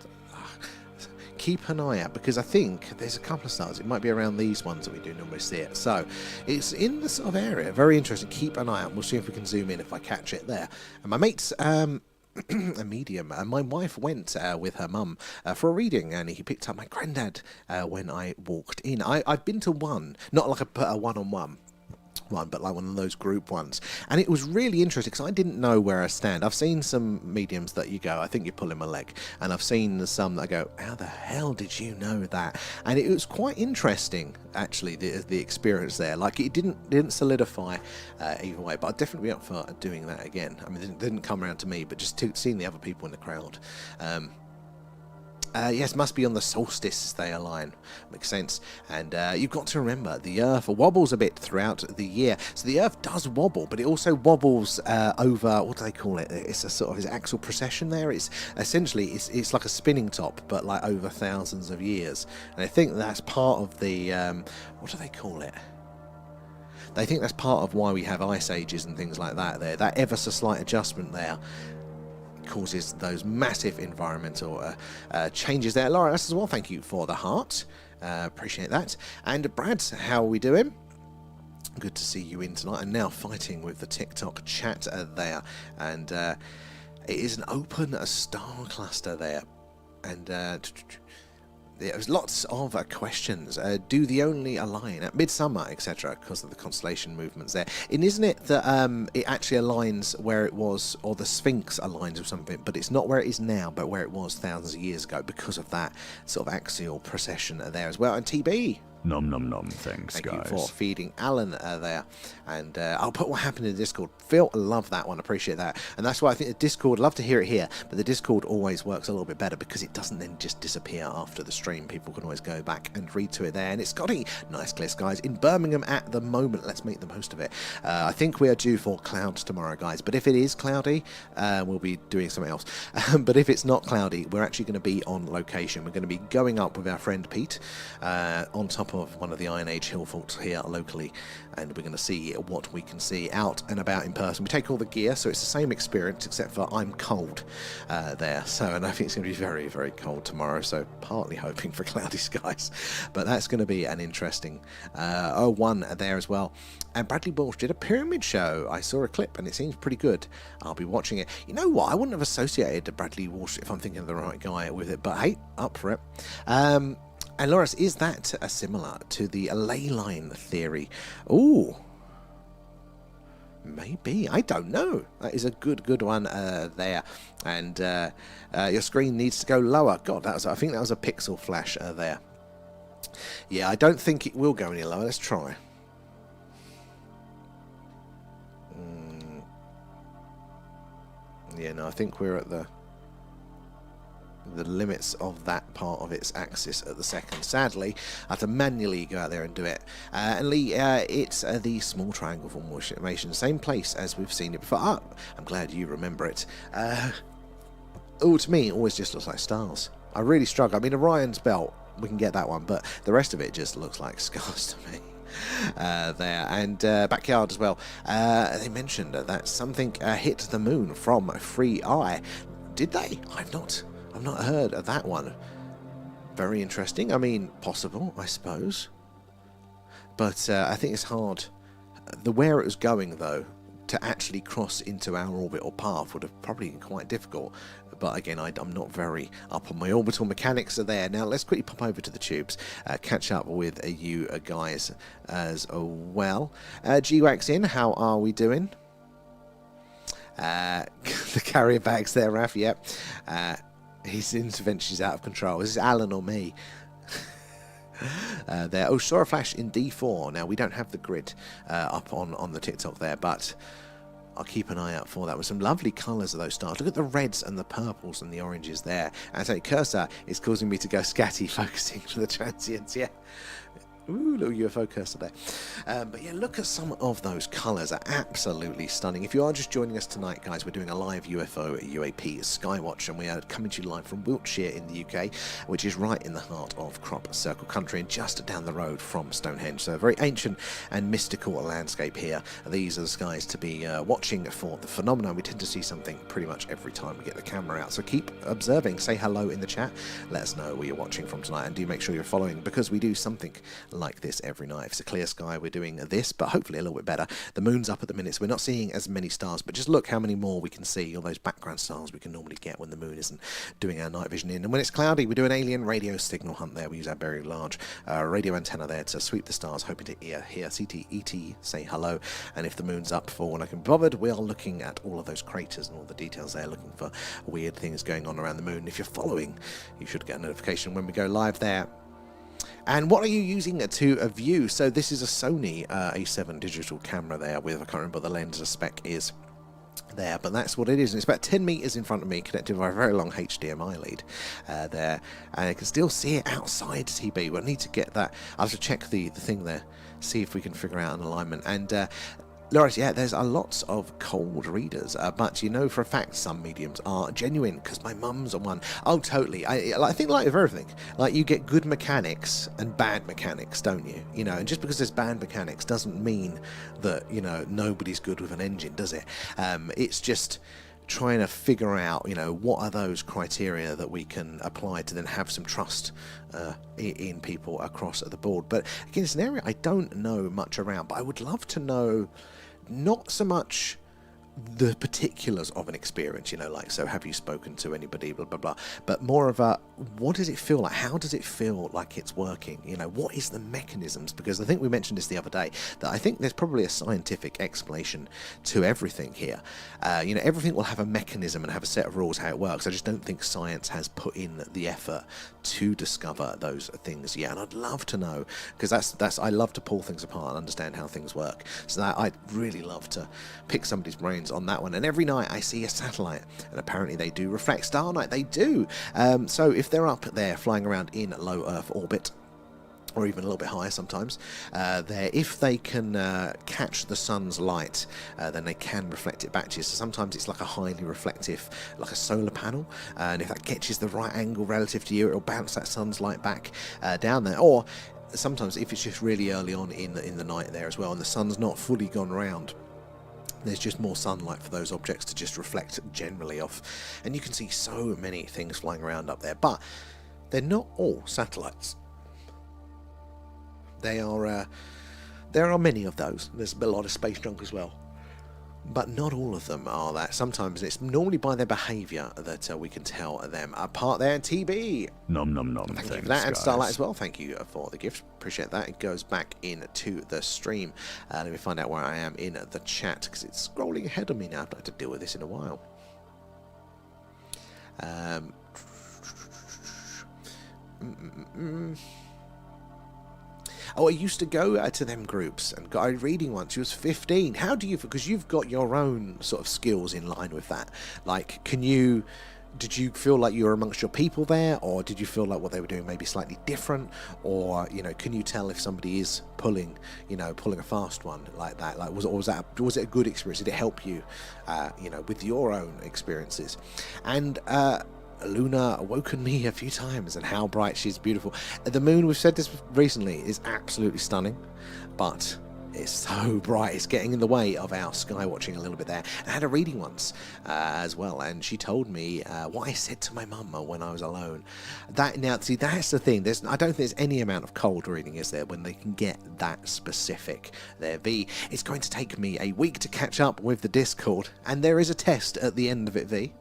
Keep an eye out, because I think there's a couple of stars. It might be around these ones that we do normally see it. So it's in the sort of area. Very interesting. Keep an eye out. We'll see if we can zoom in if I catch it there. And my mate's a medium. My wife went with her mum for a reading, and he picked up my granddad when I walked in. I've been to one, not like a one-on-one one, but like one of those group ones, and it was really interesting because I didn't know where I stand. I've seen some mediums that you go, I think you're pulling my leg, and I've seen some that I go, how the hell did you know that? And it was quite interesting actually, the experience there. Like, it didn't solidify either way, but I'd definitely be up for doing that again. I mean, it didn't come around to me, but just seeing the other people in the crowd. Yes, must be on the solstice they align. Makes sense. And you've got to remember, the Earth wobbles a bit throughout the year. So the Earth does wobble, but it also wobbles over, what do they call it? It's a sort of axial precession there. It's essentially, it's like a spinning top, but like over thousands of years. And I think that's part of the, what do they call it? They think that's part of why we have ice ages and things like that there. That ever so slight adjustment there causes those massive environmental changes there. Laura as well, thank you for the heart. Appreciate that. And Brad, how are we doing? Good to see you in tonight. And now fighting with the TikTok chat there. And it is an open star cluster there. And there's lots of questions. Do they only align at midsummer, etc., because of the constellation movements there? And isn't it that it actually aligns where it was, or the Sphinx aligns with something, but it's not where it is now, but where it was thousands of years ago, because of that sort of axial precession there as well. And TB, Nom nom nom, thanks, thank guys. you for feeding Alan there. And I'll put what happened in the Discord. Phil, I love that one, appreciate that. And that's why I think the Discord, love to hear it here, but the Discord always works a little bit better because it doesn't then just disappear after the stream. People can always go back and read to it there. And it's Scotty, nice clear skies in Birmingham at the moment. Let's make the most of it. I think we are due for clouds tomorrow, guys, but if it is cloudy, we'll be doing something else. But if it's not cloudy, we're actually going to be on location. We're going to be going up with our friend Pete on top of one of the Iron Age hill forts here locally, and we're going to see what we can see out and about in person. We take all the gear, so it's the same experience, except for I'm cold there, so, and I think it's going to be very, very cold tomorrow, so partly hoping for cloudy skies, but that's going to be an interesting one there as well. And Bradley Walsh did a pyramid show. I saw a clip and it seems pretty good. I'll be watching it. You know what, I wouldn't have associated Bradley Walsh, if I'm thinking of the right guy, with it, but hey, up for it. And Loris, is that similar to the ley line theory? Ooh, maybe. I don't know. That is a good one there. And your screen needs to go lower. God, I think that was a pixel flash there. Yeah, I don't think it will go any lower. Let's try. Yeah, no, I think we're at the limits of that part of its axis at the second. Sadly, I have to manually go out there and do it. And Lee, it's the small triangle formation, same place as we've seen it before. Oh, I'm glad you remember it. Oh, to me, it always just looks like stars. I really struggle. I mean, Orion's belt, we can get that one, but the rest of it just looks like stars to me. There, and backyard as well. They mentioned that something hit the moon from Free Eye. Did they? I've not heard of that one. Very interesting. I mean, possible, I suppose. But I think it's hard. The where it was going, though, to actually cross into our orbit or path would have probably been quite difficult. But again, I'm not very up on my orbital mechanics are there. Now, let's quickly pop over to the tubes, catch up with you guys as well. G-Wax in, how are we doing? The carrier bags there, Raf, yep. His intervention is out of control. Is this Alan or me? There. Oh, saw a flash in D4. Now, we don't have the grid up on the TikTok there, but I'll keep an eye out for that with some lovely colours of those stars. Look at the reds and the purples and the oranges there. And so cursor is causing me to go scatty, focusing for the transients. Yeah. Ooh, little UFO cursor there. But yeah, look at some of those colours. Are absolutely stunning. If you are just joining us tonight, guys, we're doing a live UFO UAP Skywatch, and we are coming to you live from Wiltshire in the UK, which is right in the heart of Crop Circle country and just down the road from Stonehenge. So a very ancient and mystical landscape here. These are the skies to be watching for the phenomenon. We tend to see something pretty much every time we get the camera out. So keep observing. Say hello in the chat. Let us know where you're watching from tonight, and do make sure you're following, because we do something like this every night. If it's a clear sky, we're doing this, but hopefully a little bit better. The moon's up at the minute, so we're not seeing as many stars, but just look how many more we can see, all those background stars we can normally get when the moon isn't doing our night vision in. And when it's cloudy, we do an alien radio signal hunt there. We use our very large radio antenna there to sweep the stars, hoping to hear CT, ET, say hello. And if the moon's up for when I can be bothered, we are looking at all of those craters and all the details there, looking for weird things going on around the moon. If you're following, you should get a notification when we go live there. And what are you using to view? So this is a Sony A7 digital camera there with, I can't remember what the lens spec is there, but that's what it is. And it's about 10 meters in front of me, connected by a very long HDMI lead there, and I can still see it outside TB. We'll need to get that. I'll have to check the thing there, see if we can figure out an alignment. And Loris, yeah, there's a lots of cold readers, but you know for a fact some mediums are genuine, because my mum's on one. Oh, totally. I think like with everything, like you get good mechanics and bad mechanics, don't you? You know, and just because there's bad mechanics doesn't mean that, you know, nobody's good with an engine, does it? It's just trying to figure out, what are those criteria that we can apply to then have some trust in people across the board. But again, it's an area I don't know much around, but I would love to know not so much the particulars of an experience, like, so have you spoken to anybody, blah blah blah, but more of a, what does it feel like, how does it feel like it's working, what is the mechanisms? Because I think we mentioned this the other day, that I think there's probably a scientific explanation to everything here. Everything will have a mechanism and have a set of rules how it works. I just don't think science has put in the effort to discover those things yet, and I'd love to know, because that's I love to pull things apart and understand how things work, so that I'd really love to pick somebody's brains on that one. And every night I see a satellite, and apparently they do reflect starlight. They do. So if they're up there flying around in low Earth orbit, or even a little bit higher sometimes, if they can catch the sun's light, then they can reflect it back to you. So sometimes it's like a highly reflective, like a solar panel, and if that catches the right angle relative to you, it'll bounce that sun's light back down there. Or sometimes if it's just really early on in the night there as well, and the sun's not fully gone round, there's just more sunlight for those objects to just reflect generally off, and you can see so many things flying around up there. But they're not all satellites. There are many of those. There's a lot of space junk as well, but not all of them are that. Sometimes it's normally by their behaviour that we can tell them apart. There, TB. Nom nom nom. Thank you for that, and Starlight as well. Thank you for the gift. Appreciate that. It goes back into the stream. Let me find out where I am in the chat, because it's scrolling ahead of me now. I've not had to deal with this in a while. Oh, I used to go to them groups and got a reading once. She was 15. How do you, because you've got your own sort of skills in line with that. Like, did you feel like you were amongst your people there, or did you feel like what they were doing maybe slightly different? Or, can you tell if somebody is pulling a fast one like that? Like, was it a good experience? Did it help you, with your own experiences? And, Luna awoken me a few times, and how bright she's beautiful. The moon, we've said this recently, is absolutely stunning, but it's so bright, it's getting in the way of our sky watching a little bit there. And I had a reading once as well, and she told me what I said to my mum when I was alone. See, that's the thing. I don't think there's any amount of cold reading, is there, when they can get that specific. There, V, it's going to take me a week to catch up with the Discord, and there is a test at the end of it, V.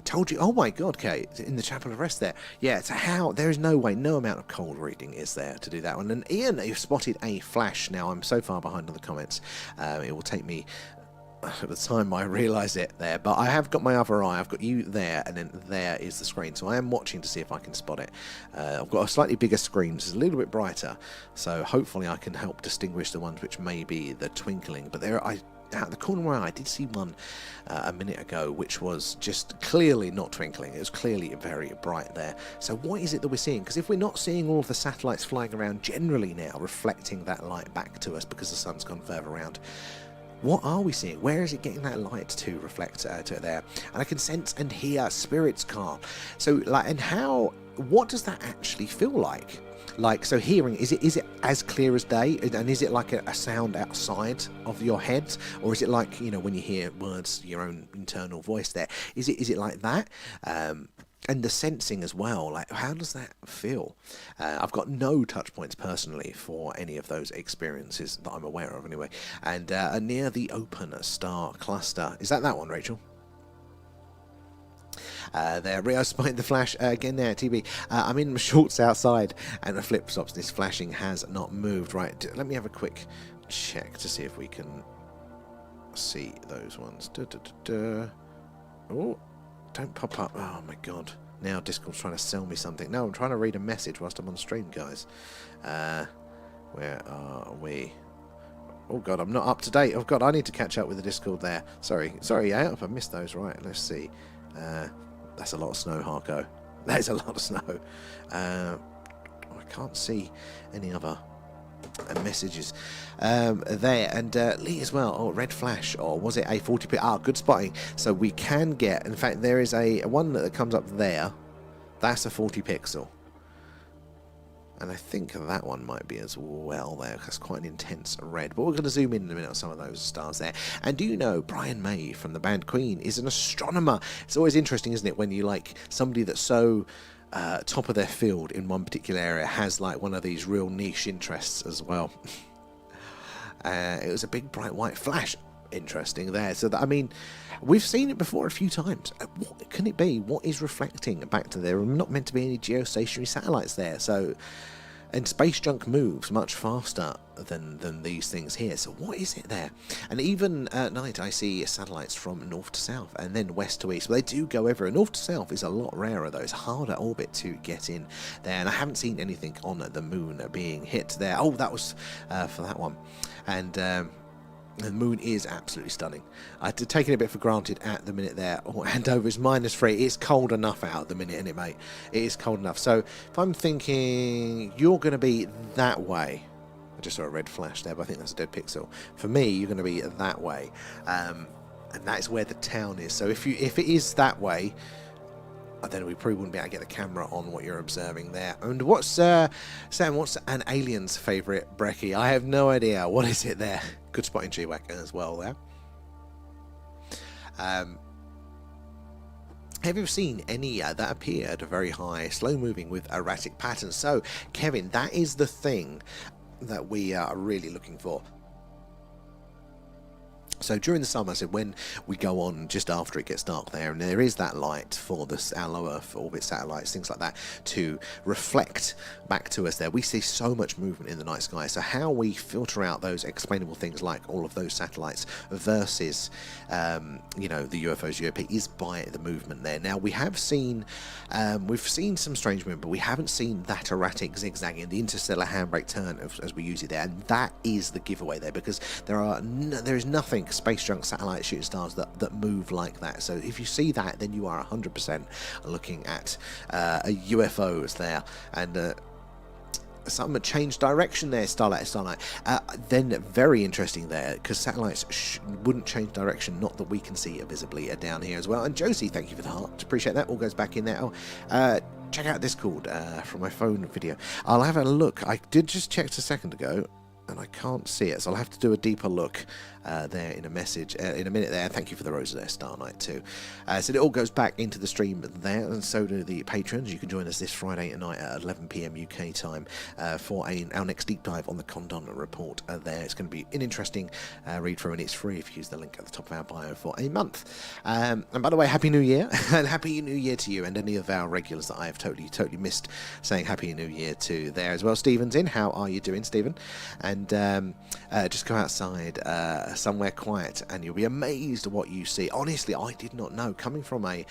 Told you, oh my god, Kate, in the Chapel of Rest there. Yeah, it's there is no way, no amount of cold reading is there to do that one. And Ian, you've spotted a flash. Now, I'm so far behind on the comments, it will take me at the time I realise it there, but I have got my other eye. I've got you there, and then there is the screen, so I am watching to see if I can spot it. I've got a slightly bigger screen, which is a little bit brighter, so hopefully I can help distinguish the ones which may be the twinkling. But out of the corner of my eye, I did see one a minute ago, which was just clearly not twinkling. It was clearly very bright there. So what is it that we're seeing? Because if we're not seeing all of the satellites flying around generally now, reflecting that light back to us because the sun's gone further around, what are we seeing? Where is it getting that light to reflect to it there? And I can sense and hear spirits, Carl. So, what does that actually feel like? Like, so hearing, is it as clear as day, and is it like a sound outside of your head, or is it like, when you hear words, your own internal voice there, is it like that? And the sensing as well, like, how does that feel? I've got no touch points personally for any of those experiences that I'm aware of anyway. And near the open star cluster, is that one, Rachel? There, Rio spotted the flash again there, TB. I'm in my shorts outside, and the flip stops. This flashing has not moved. Right, let me have a quick check to see if we can see those ones. Oh, don't pop up. Oh my god. Now Discord's trying to sell me something. No, I'm trying to read a message whilst I'm on stream, guys. Where are we? Oh god, I'm not up to date. Oh god, I need to catch up with the Discord there. Sorry, yeah, I missed those. Right, let's see. That's a lot of snow, Harko. That is a lot of snow. I can't see any other messages there. And Lee as well. Oh, red flash, or was it a 40p? Ah, good spotting. So we can get, in fact, there is a one that comes up there. That's a 40 pixel. And I think that one might be as well there. That's quite an intense red. But we're going to zoom in a minute on some of those stars there. And do you know Brian May from the band Queen is an astronomer? It's always interesting, isn't it, when you like somebody that's so top of their field in one particular area has like one of these real niche interests as well. It was a big bright white flash. Interesting there. So that, I mean, we've seen it before a few times. What can it be? What is reflecting back to there? Not meant to be any geostationary satellites there. So, and space junk moves much faster than these things here. So what is it there? And even at night I see satellites from north to south and then west to east. But they do go everywhere. North to south is a lot rarer though. It's a harder orbit to get in there. And I haven't seen anything on the moon being hit there. Oh, that was for that one. And the moon is absolutely stunning. I'd taken it a bit for granted at the minute there. Oh, Andover is -3. It's cold enough out at the minute, isn't it, mate? It is cold enough. So if I'm thinking you're going to be that way, I just saw a red flash there, but I think that's a dead pixel. For me, you're going to be that way, and that is where the town is. So if it is that way, then we probably wouldn't be able to get the camera on what you're observing there. And what's Sam? What's an alien's favourite brekkie? I have no idea. What is it there? Good spotting, G-Wack as well there. Have you seen any that appeared very high, slow-moving with erratic patterns? So, Kevin, that is the thing that we are really looking for. So during the summer, I said when we go on just after it gets dark there, and there is that light for our low Earth orbit satellites, things like that, to reflect back to us there. We see so much movement in the night sky. So how we filter out those explainable things like all of those satellites versus, you know, the UFOs, UAP, is by the movement there. Now we have seen, we've seen some strange movement, but we haven't seen that erratic zigzagging, the interstellar handbrake turn as we use it there, and that is the giveaway there, because there is nothing space junk satellite shooting stars that move like that. So if you see that, then you are 100% looking at UFOs there. And some changed direction there, starlight. Then very interesting there, because satellites wouldn't change direction, not that we can see it visibly, down here as well. And Josie, thank you for the heart, appreciate that. All goes back in there. Check out Discord from my phone video. I'll have a look. I did just check a second ago and I can't see it, so I'll have to do a deeper look there in a message in a minute there. Thank you for the roses there, Star Knight too. So it all goes back into the stream there, and so do the patrons. You can join us this Friday night at 11 PM UK time for our next deep dive on the Condon report there. It's going to be an interesting read through, and it's free if you use the link at the top of our bio for a month. And by the way, Happy New Year, and Happy New Year to you and any of our regulars that I have totally missed saying Happy New Year to there as well. Stephen's in. How are you doing, Stephen? And just go outside somewhere quiet and you'll be amazed at what you see. Honestly, I did not know, coming from a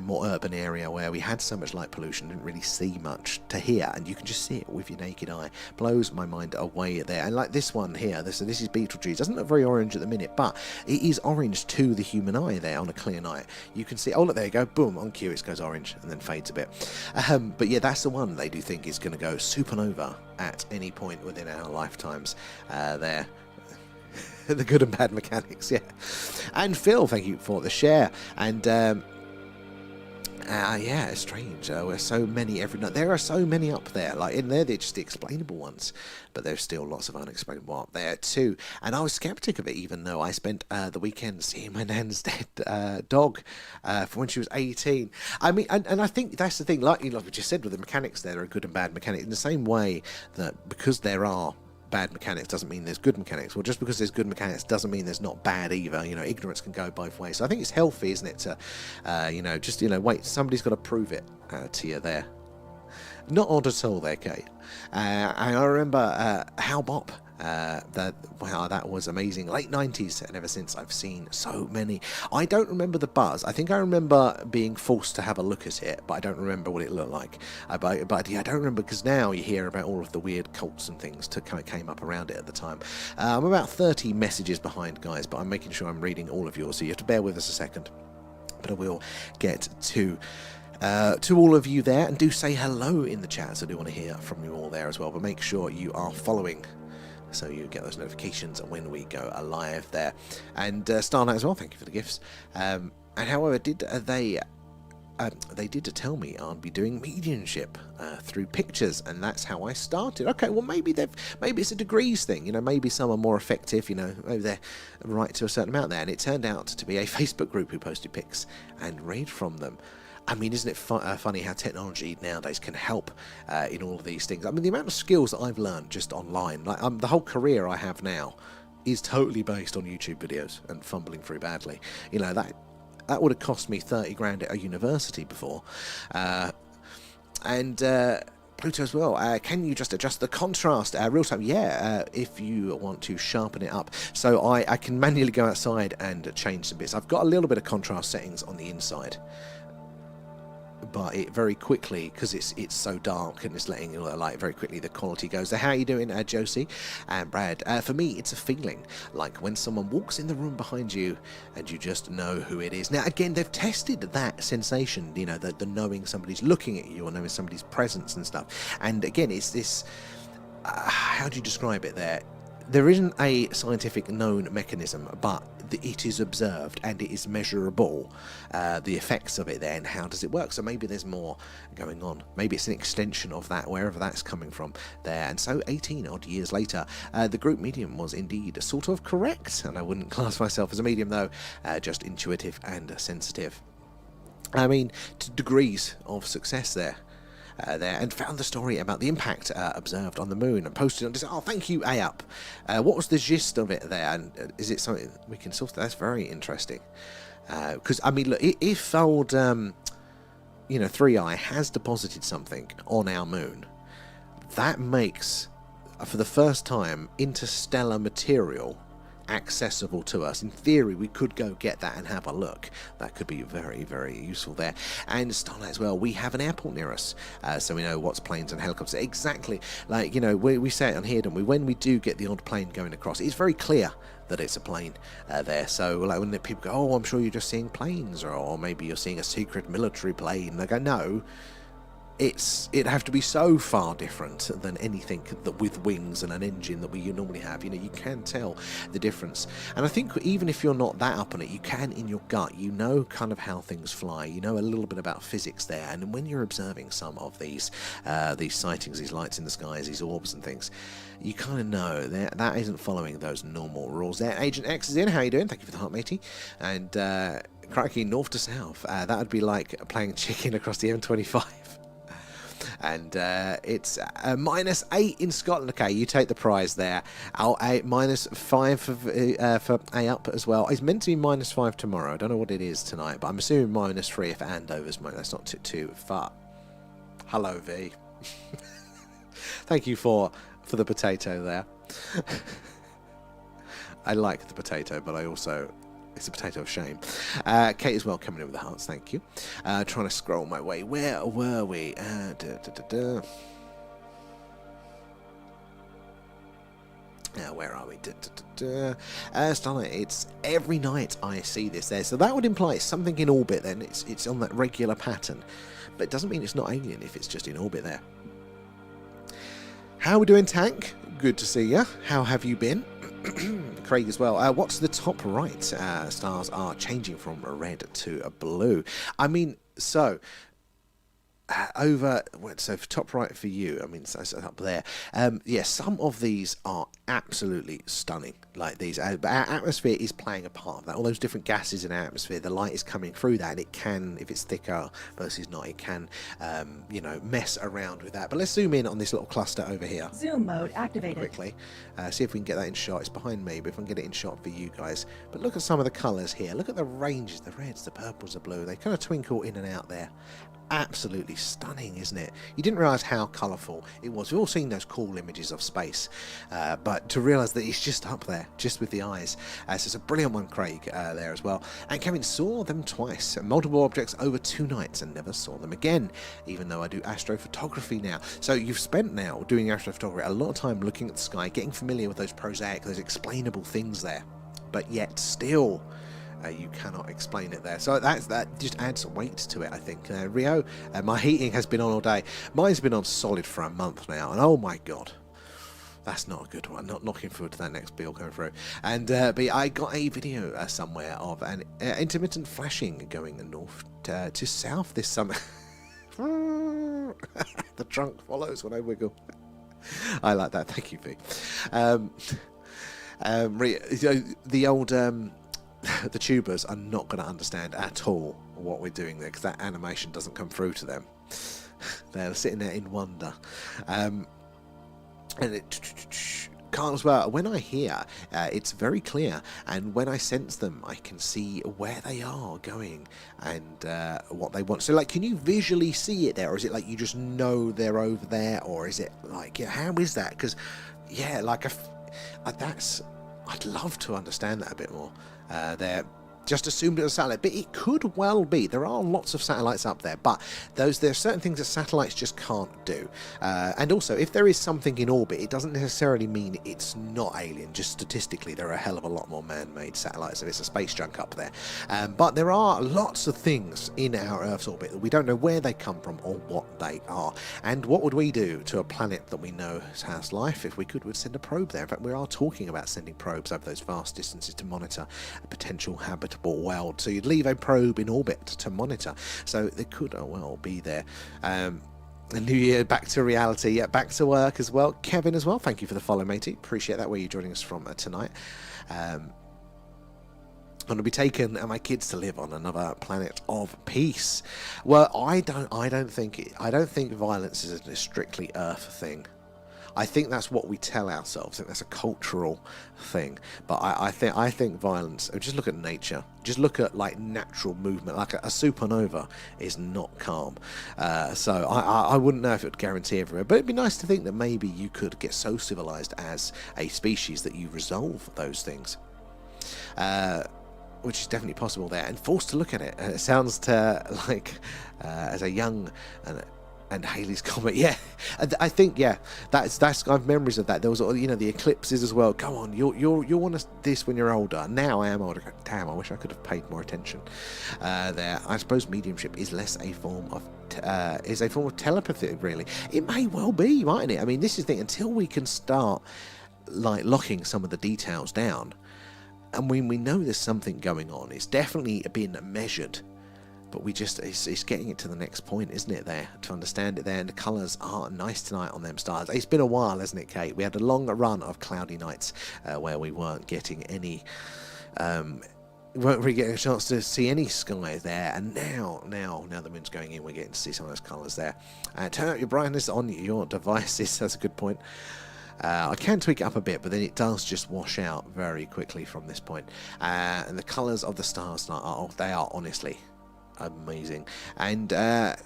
more urban area where we had so much light pollution, didn't really see much to hear, and you can just see it with your naked eye. Blows my mind away there. And like this one here, this is Betelgeuse. Doesn't look very orange at the minute, but it is orange to the human eye there on a clear night. You can see, oh look, there you go, boom, on cue it goes orange and then fades a bit. But yeah, that's the one they do think is going to go supernova at any point within our lifetimes there. The good and bad mechanics, yeah. And Phil, thank you for the share. And yeah, it's strange. There's so many every night. There are so many up there. Like in there, they're just the explainable ones, but there's still lots of unexplainable up there too. And I was skeptic of it, even though I spent the weekend seeing my nan's dead dog from when she was 18. I mean, and I think that's the thing. Like we just said, with the mechanics, there are good and bad mechanics. In the same way that because there are bad mechanics doesn't mean there's good mechanics. Well, just because there's good mechanics doesn't mean there's not bad either. You know, ignorance can go both ways. So I think it's healthy, isn't it, to, wait, somebody's got to prove it to you there. Not odd at all there, Kate. And I remember Hal Bop. That was amazing. Late 90s, and ever since I've seen so many. I don't remember the buzz. I think I remember being forced to have a look at it, but I don't remember what it looked like. But yeah, I don't remember, because now you hear about all of the weird cults and things that kind of came up around it at the time. I'm about 30 messages behind, guys, but I'm making sure I'm reading all of yours, so you have to bear with us a second. But I will get to all of you there, and do say hello in the chat, so I do want to hear from you all there as well. But make sure you are following, so you get those notifications when we go live there. And Starlight as well, thank you for the gifts. And however, did they they did tell me I'd be doing mediumship through pictures, and that's how I started. Okay, well maybe it's a degrees thing, maybe some are more effective, maybe they're right to a certain amount there. And it turned out to be a Facebook group who posted pics and read from them. I mean, isn't it funny how technology nowadays can help in all of these things? I mean, the amount of skills that I've learned just online, like the whole career I have now, is totally based on YouTube videos and fumbling through badly. That would have cost me 30 grand at a university before. And Pluto as well. Can you just adjust the contrast real time? Yeah, if you want to sharpen it up. So I can manually go outside and change some bits. I've got a little bit of contrast settings on the inside, but it very quickly, because it's so dark and it's letting light very quickly, the quality goes there. How are you doing, Josie and Brad? For me, it's a feeling like when someone walks in the room behind you and you just know who it is. Now again, they've tested that sensation, the knowing somebody's looking at you or knowing somebody's presence and stuff. And again, it's this how do you describe it there isn't a scientific known mechanism, but it is observed and it is measurable, the effects of it there, and how does it work. So maybe there's more going on. Maybe it's an extension of that, wherever that's coming from there. And so 18 odd years later, the group medium was indeed sort of correct, and I wouldn't class myself as a medium though, just intuitive and sensitive. I mean, to degrees of success there, and found the story about the impact observed on the moon and posted on this. Oh, thank you, A-Up. What was the gist of it there? And is it something we can sort of... That's very interesting. Because, I mean, look, if old, 3i has deposited something on our moon, that makes, for the first time, interstellar material accessible to us. In theory, we could go get that and have a look. That could be very, very useful there. And Starlight as well, we have an airport near us, so we know what's planes and helicopters. Exactly, like, we say it on here, don't we? When we do get the odd plane going across, it's very clear that it's a plane there. So like when people go, oh, I'm sure you're just seeing planes, or maybe you're seeing a secret military plane, they go, no, it'd have to be so far different than anything that with wings and an engine that we normally have. You can tell the difference. And I think even if you're not that up on it, you can in your gut, kind of how things fly, a little bit about physics there. And when you're observing some of these sightings, these lights in the skies, these orbs and things, you kind of know that isn't following those normal rules there. Agent X is in. How you doing? Thank you for the heart, matey. And crikey, north to south, that would be like playing chicken across the M25. And it's -8 in Scotland. Okay, you take the prize there. I'll -5 for A-Up as well. It's meant to be -5 tomorrow. I don't know what it is tonight, but I'm assuming -3 if Andover's mine. That's not too far. Hello, V. Thank you for the potato there. I like the potato, but I also... It's a potato of shame. Kate as well coming in with the hearts, thank you. Trying to scroll my way. Where were we? Where are we? Starlight, it's every night I see this there. So that would imply it's something in orbit then. It's on that regular pattern. But it doesn't mean it's not alien if it's just in orbit there. How are we doing, Tank? Good to see you. How have you been? Craig as well. What's the top right? Stars are changing from red to blue. I mean, so so for top right for you, I mean, so up there, yeah, some of these are absolutely stunning, like these, but our atmosphere is playing a part of that. All those different gases in our atmosphere, the light is coming through that, and it can, if it's thicker versus not, it can mess around with that. But let's zoom in on this little cluster over here. Zoom mode activated. Quickly, see if we can get that in shot. It's behind me, but if I can get it in shot for you guys. But look at some of the colours here. Look at the ranges, the reds, the purples, the blue. They kind of twinkle in and out there. Absolutely stunning, isn't it? You didn't realise how colourful it was. We've all seen those cool images of space, but to realise that it's just up there, just with the eyes. So it's a brilliant one, Craig, there as well. And Kevin saw them twice, multiple objects over 2 nights, and never saw them again, even though I do astrophotography now. So you've spent now doing astrophotography a lot of time looking at the sky, getting familiar with those prosaic, those explainable things there, but yet still... you cannot explain it there. So that just adds weight to it, I think. Rio, my heating has been on all day. Mine's been on solid for a month now, and oh my god. That's not a good one. Not looking forward to that next bill going through. And but I got a video somewhere of an intermittent flashing going north to south this summer. The trunk follows when I wiggle. I like that. Thank you, V. The old the tubers are not going to understand at all what we're doing there, because that animation doesn't come through to them. They're sitting there in wonder. And it can't as well. When I hear, it's very clear, and when I sense them, I can see where they are going and what they want. So, like, can you visually see it there, or is it like you just know they're over there, or is it like, yeah, how is that? Because, yeah, like I'd love to understand that a bit more. They're just assumed it was a satellite, but it could well be. There are lots of satellites up there, but there are certain things that satellites just can't do. And also, if there is something in orbit, it doesn't necessarily mean it's not alien. Just statistically, there are a hell of a lot more man-made satellites if it's a space junk up there. But there are lots of things in our Earth's orbit that we don't know where they come from or what they are. And what would we do to a planet that we know has life? If we could, we'd send a probe there. In fact, we are talking about sending probes over those vast distances to monitor a potential habitable world. So you'd leave a probe in orbit to monitor. So they could well be there. A new year, back to reality, yeah, back to work as well. Kevin as well, thank you for the follow, matey. Appreciate that. Where you're joining us from tonight. I'm going to be taking my kids to live on another planet of peace. Well, I don't think violence is a strictly Earth thing. I think that's what we tell ourselves. I think that's a cultural thing. But I think violence. Just look at nature. Just look at like natural movement. Like a supernova is not calm. So I wouldn't know if it would guarantee everywhere. But it'd be nice to think that maybe you could get so civilized as a species that you resolve those things. Which is definitely possible there, and forced to look at it. It sounds like as a young and Halley's Comet, yeah. I think, yeah, that's I have memories of that. There was, the eclipses as well. Go on, you'll want this when you're older. Now I am older. Damn, I wish I could have paid more attention there. I suppose mediumship is less a form of telepathy, really. It may well be, mightn't it? I mean, this is the thing. Until we can start like locking some of the details down, and when we know there's something going on, it's definitely been measured. But it's getting it to the next point, isn't it, there, to understand it there. And the colours are nice tonight on them stars. It's been a while, hasn't it, Kate? We had a long run of cloudy nights where we weren't getting any... weren't really getting a chance to see any sky there. And now the moon's going in, we're getting to see some of those colours there. Turn up your brightness on your devices. That's a good point. I can tweak it up a bit, but then it does just wash out very quickly from this point. And the colours of the stars, they are honestly... amazing. And there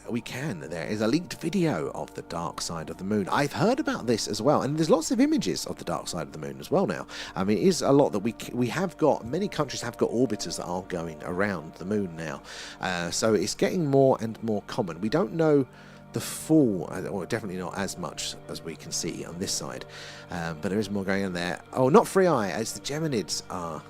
is a leaked video of the dark side of the moon. I've heard about this as well, and there's lots of images of the dark side of the moon as well now. I mean, it is a lot that we have got. Many countries have got orbiters that are going around the moon now, so it's getting more and more common. We don't know the full, or definitely not as much as we can see on this side, but there is more going on there. Oh, not Free Eye, as the Geminids are.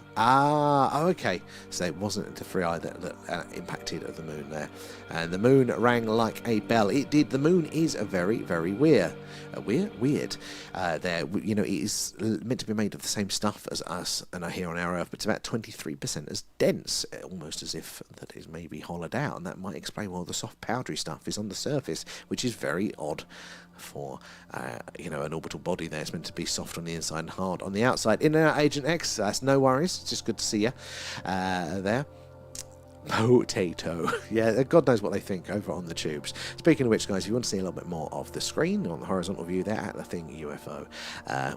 Okay. So it wasn't the Free Eye that impacted the moon there. And the moon rang like a bell. It did. The moon is a very, very weird. There, it is meant to be made of the same stuff as us and are here on our Earth, but it's about 23% as dense, almost as if that is maybe hollowed out, and that might explain why all the soft powdery stuff is on the surface, which is very odd for an orbital body there. It's meant to be soft on the inside and hard on the outside. In and out, Agent X, that's no worries. It's just good to see you there. Potato. Yeah, God knows what they think over on the tubes. Speaking of which, guys, if you want to see a little bit more of the screen on the horizontal view there at the thing UFO,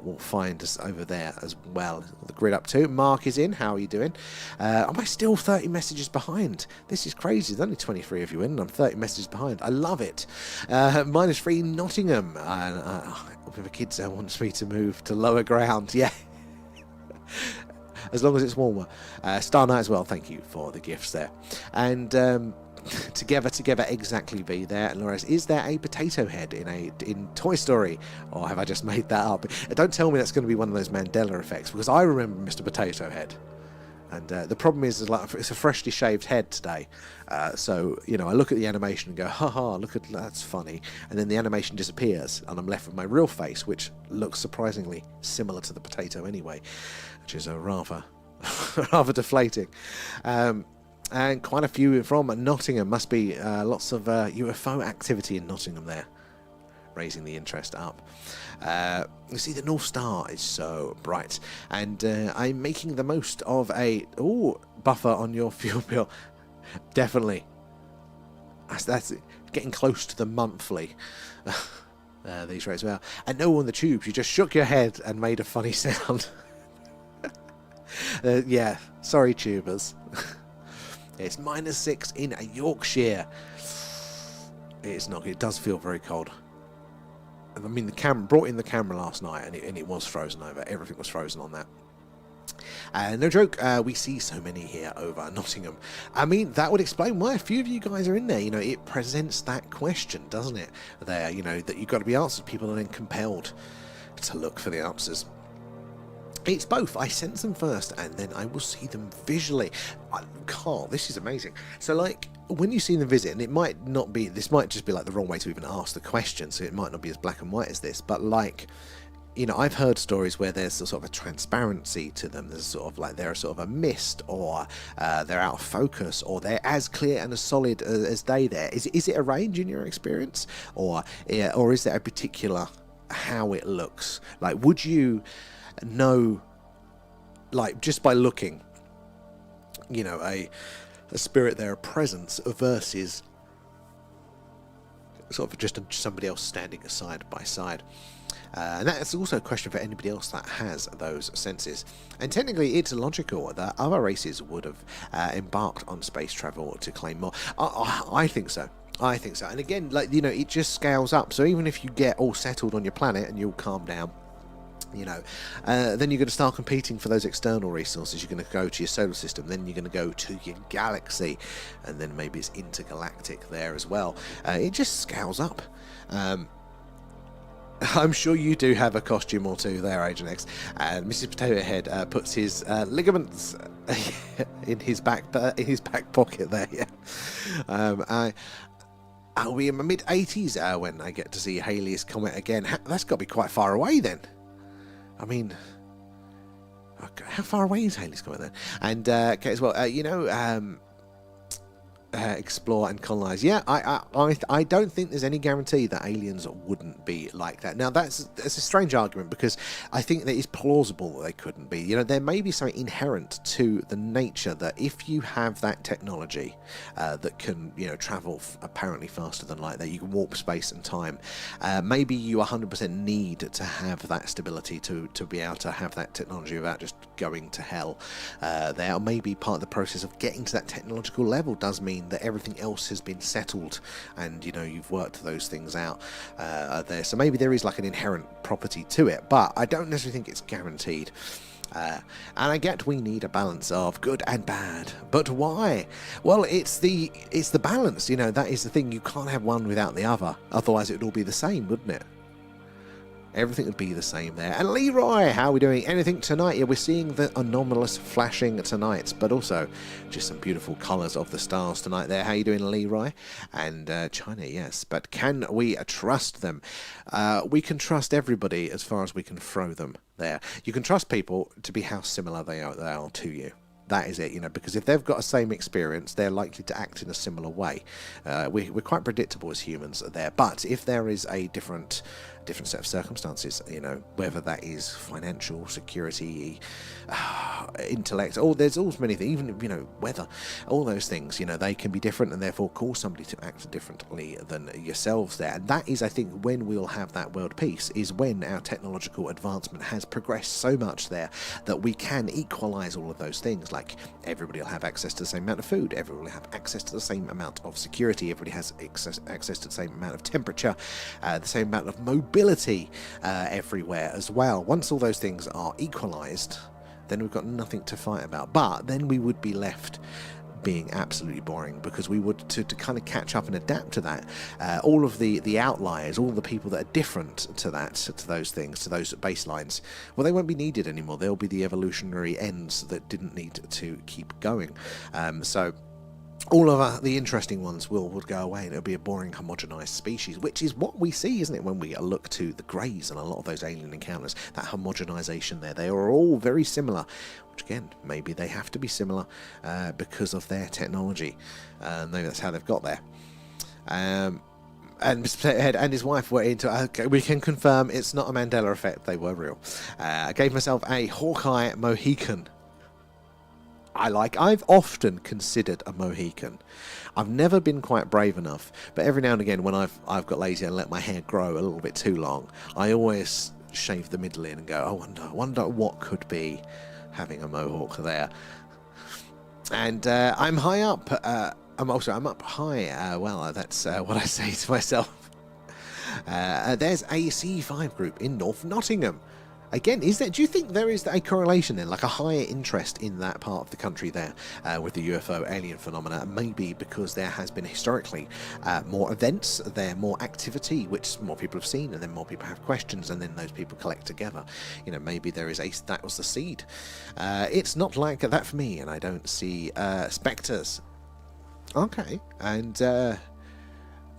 we'll find us over there as well. The grid up too. Mark is in. How are you doing? Am I still 30 messages behind? This is crazy. There's only 23 of you in, and I'm 30 messages behind. I love it. -3 Nottingham. The kids wants me to move to lower ground. Yeah. As long as it's warmer. Star Night as well, thank you for the gifts there. And together, exactly V there. And Laura, is there a potato head in Toy Story? Or have I just made that up? Don't tell me that's going to be one of those Mandela effects, because I remember Mr. Potato Head. And the problem is like it's a freshly shaved head today, so you know I look at the animation and go, haha, look at that's funny, and then the animation disappears, and I'm left with my real face, which looks surprisingly similar to the potato anyway, which is a rather rather deflating. And quite a few from Nottingham. Must be lots of UFO activity in Nottingham there, raising the interest up. You see, the North Star is so bright, and I'm making the most of a buffer on your fuel bill. Definitely, that's getting close to the monthly these rates. Well, and no on the tubes. You just shook your head and made a funny sound. Yeah, sorry, tubers. It's -6 in Yorkshire. It's not. It does feel very cold. I mean, the camera brought in the camera last night, and it was frozen over. Everything was frozen on that. No joke, we see so many here over Nottingham. I mean, that would explain why a few of you guys are in there. You know, it presents that question, doesn't it? There, you know, that you've got to be answered. People are then compelled to look for the answers. It's both. I sense them first, and then I will see them visually. Carl, this is amazing. So, like, when you see them visit, and it might not be, this might just be like the wrong way to even ask the question, so it might not be as black and white as this, but like, you know, I've heard stories where there's a sort of a transparency to them. There's sort of like they're sort of a mist, or they're out of focus, or they're as clear and as solid as day there. Is it a range in your experience, or is there a particular how it looks? Like, would you know, like, just by looking, you know, a spirit there, a presence versus sort of just somebody else standing side by side? And that's also a question for anybody else that has those senses. And technically, it's logical that other races would have embarked on space travel to claim more. I think so. I think so. And again, like, you know, it just scales up. So even if you get all settled on your planet and you'll calm down, you know, then you're going to start competing for those external resources. You're going to go to your solar system, then you're going to go to your galaxy, and then maybe it's intergalactic there as well. It just scales up. I'm sure you do have a costume or two there, Agent X. And Mrs. Potato Head puts his ligaments in his back pocket there. Yeah. I'll be in my mid-80s when I get to see Halley's Comet again. That's got to be quite far away then. I mean, how far away is Halley's Comet then? And okay, as well, you know, explore and colonize. Yeah, I don't think there's any guarantee that aliens wouldn't be like that. Now that's a strange argument, because I think that it's plausible that they couldn't be. You know, there may be something inherent to the nature that if you have that technology that can, you know, travel apparently faster than light, that you can warp space and time, maybe you 100% need to have that stability to be able to have that technology without just going to hell there. Or maybe part of the process of getting to that technological level does mean that everything else has been settled, and you know, you've worked those things out there. So maybe there is like an inherent property to it, but I don't necessarily think it's guaranteed. And I get we need a balance of good and bad, but why? Well, it's the balance. You know, that is the thing. You can't have one without the other, otherwise it would all be the same, wouldn't it? Everything would be the same there. And Leroy, how are we doing? Anything tonight? Yeah, we're seeing the anomalous flashing tonight, but also just some beautiful colours of the stars tonight there. How are you doing, Leroy? And China, yes. But can we trust them? We can trust everybody as far as we can throw them there. You can trust people to be how similar they are to you. That is it, you know, because if they've got the same experience, they're likely to act in a similar way. We're quite predictable as humans there, but if there is a different set of circumstances, you know, whether that is financial, security, intellect, there's all many things, even, you know, weather, all those things, you know, they can be different and therefore cause somebody to act differently than yourselves there. And that is, I think, when we'll have that world peace, is when our technological advancement has progressed so much there that we can equalize all of those things. Like, everybody will have access to the same amount of food, everybody will have access to the same amount of security, everybody has access to the same amount of temperature, the same amount of mobility everywhere as well. Once all those things are equalized, then we've got nothing to fight about. But then we would be left being absolutely boring, because we would to kind of catch up and adapt to that. All of the outliers, all the people that are different to that, to those things, to those baselines, well, they won't be needed anymore. They'll be the evolutionary ends that didn't need to keep going. So all of the interesting ones will go away, and it'll be a boring, homogenized species, which is what we see, isn't it, when we look to the Greys and a lot of those alien encounters, that homogenization there. They are all very similar, which again, maybe they have to be similar because of their technology. Maybe that's how they've got there. And Mr. Potato Head and his wife were into. Okay, we can confirm it's not a Mandela effect. They were real. I gave myself a Hawkeye Mohican. I've often considered a Mohican. I've never been quite brave enough, but every now and again, when I've got lazy and let my hair grow a little bit too long, I always shave the middle in and go, I wonder what could be having a mohawk there. And I'm high up. I'm up high. Well, that's what I say to myself. There's a C5 group in North Nottingham. Again, do you think there is a correlation then, like a higher interest in that part of the country there with the UFO alien phenomena? Maybe because there has been historically more events, there more activity, which more people have seen, and then more people have questions, and then those people collect together. You know, maybe that was the seed. It's not like that for me, and I don't see spectres. Okay, and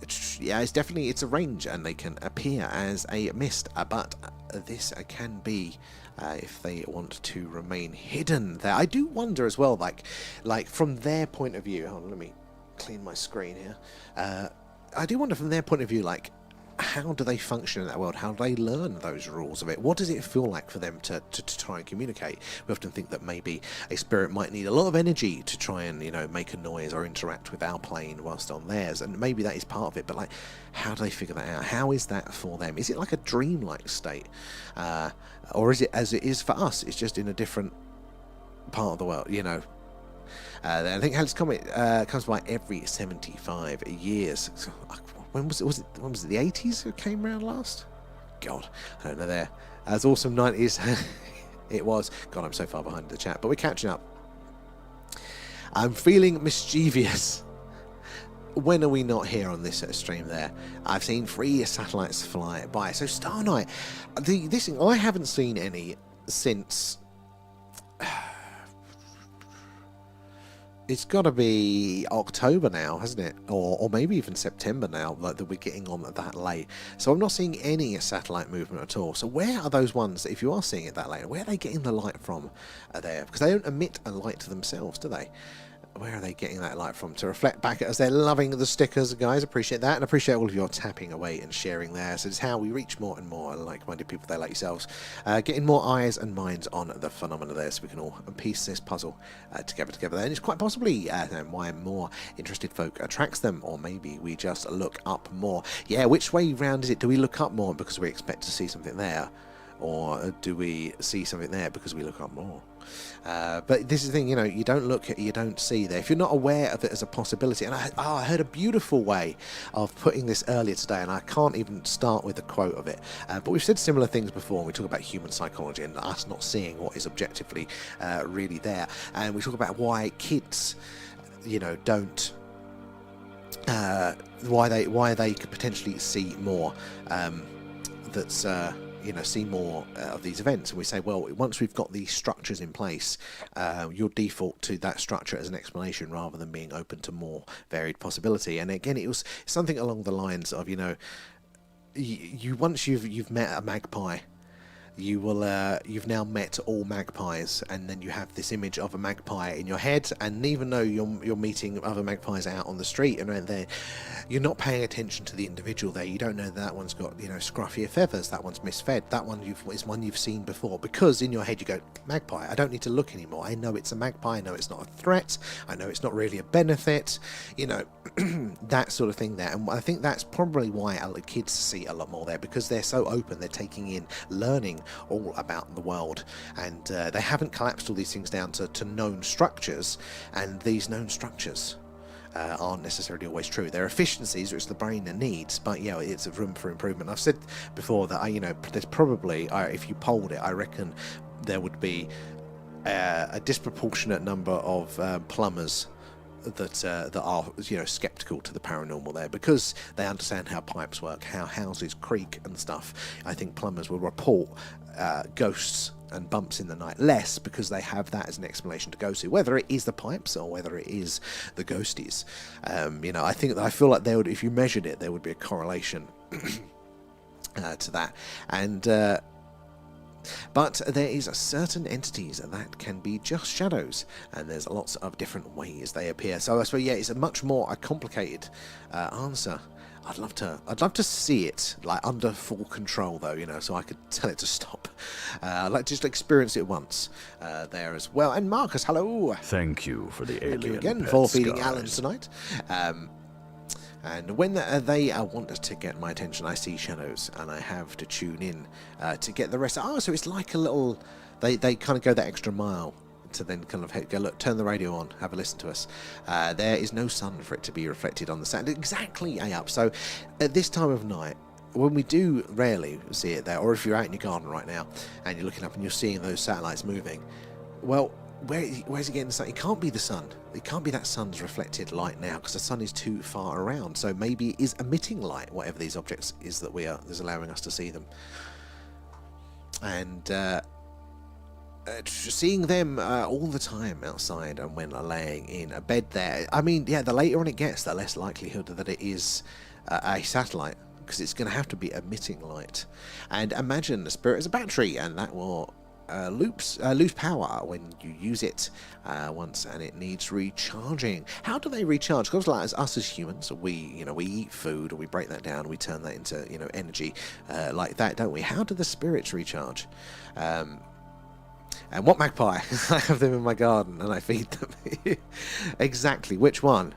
it's a range, and they can appear as a mist, but this can be if they want to remain hidden there. I do wonder as well, like from their point of view. Hold on, let me clean my screen here. I do wonder from their point of view, like, how do they function in that world? How do they learn those rules of it? What does it feel like for them to try and communicate? We often think that maybe a spirit might need a lot of energy to try and, make a noise or interact with our plane whilst on theirs, and maybe that is part of it, but like, how do they figure that out? How is that for them? Is it like a dreamlike state? Or is it as it is for us? It's just in a different part of the world, I think Halley's Comet comes by every 75 years. So, when was it? When was it? The 80s it came around last? God, I don't know there. As awesome 90s it was. God, I'm so far behind the chat, but we're catching up. I'm feeling mischievous. When are we not here on this stream there? I've seen 3 satellites fly by. So Star Night, this thing, I haven't seen any since... It's got to be October now, hasn't it? Or maybe even September now, like that we're getting on that late. So I'm not seeing any satellite movement at all. So where are those ones, if you are seeing it that late, where are they getting the light from there? Because they don't emit a light to themselves, do they? Where are they getting that light from to reflect back at us? They're loving the stickers, guys. Appreciate that, and appreciate all of your tapping away and sharing there. So it's how we reach more and more like-minded people there like yourselves, getting more eyes and minds on the phenomena there, so we can all piece this puzzle together there. And it's quite possibly why more interested folk attracts them, or maybe we just look up more. Yeah, which way round is it? Do we look up more because we expect to see something there, or do we see something there because we look up more? But this is the thing, you don't look at, you don't see there. If you're not aware of it as a possibility, and I heard a beautiful way of putting this earlier today, and I can't even start with a quote of it, but we've said similar things before when we talk about human psychology and us not seeing what is objectively really there, and we talk about why kids, don't, why they could potentially see more, that's see more of these events. And we say, well, once we've got these structures in place, you'll default to that structure as an explanation rather than being open to more varied possibility. And again, it was something along the lines of, once you've met a magpie, you've now met all magpies, and then you have this image of a magpie in your head, and even though you're meeting other magpies out on the street and around there, you're not paying attention to the individual there. You don't know that one's got scruffier feathers, that one's misfed, that one is one you've seen before, because in your head you go, magpie, I don't need to look anymore. I know it's a magpie. I know it's not a threat. I know it's not really a benefit. That sort of thing there. And I think that's probably why kids see a lot more there, because they're so open. They're taking in, learning all about the world, and they haven't collapsed all these things down to known structures, and these known structures aren't necessarily always true. They're efficiencies which the brain needs, but it's a room for improvement. I've said before that there's probably, if you polled it, I reckon there would be a disproportionate number of plumbers that are skeptical to the paranormal there, because they understand how pipes work, how houses creak and stuff. I think plumbers will report ghosts and bumps in the night less because they have that as an explanation to go to, whether it is the pipes or whether it is the ghosties. I feel like there would, if you measured it, there would be a correlation to that. And but there is certain entities that can be just shadows, and there's lots of different ways they appear. So I suppose, yeah, it's a much more complicated answer. I'd love to see it like under full control, though, so I could tell it to stop. I'd like to just experience it once there as well. And Marcus, hello. Thank you for the alien Again pet, for feeding Skies. Alan tonight. And when they want to get my attention, I see shadows, and I have to tune in to get the rest. Oh, so it's like a little... They kind of go that extra mile to then kind of go, look, turn the radio on, have a listen to us. There is no sun for it to be reflected on the sand. Exactly, up. So at this time of night, when we do rarely see it there, or if you're out in your garden right now and you're looking up and you're seeing those satellites moving, well, where's it getting the sun? It can't be the sun. It can't be that sun's reflected light now, because the sun is too far around. So maybe it is emitting light, whatever these objects is that's allowing us to see them. And seeing them all the time outside and when laying in a bed there, I mean, yeah, the later on it gets, the less likelihood that it is a satellite, because it's going to have to be emitting light. And imagine the spirit is a battery, and that will lose power when you use it once, and it needs recharging. How do they recharge? Because like us as humans, we eat food, or we break that down, we turn that into energy like that, don't we? How do the spirits recharge? And what magpie? I have them in my garden and I feed them. Exactly. Which one?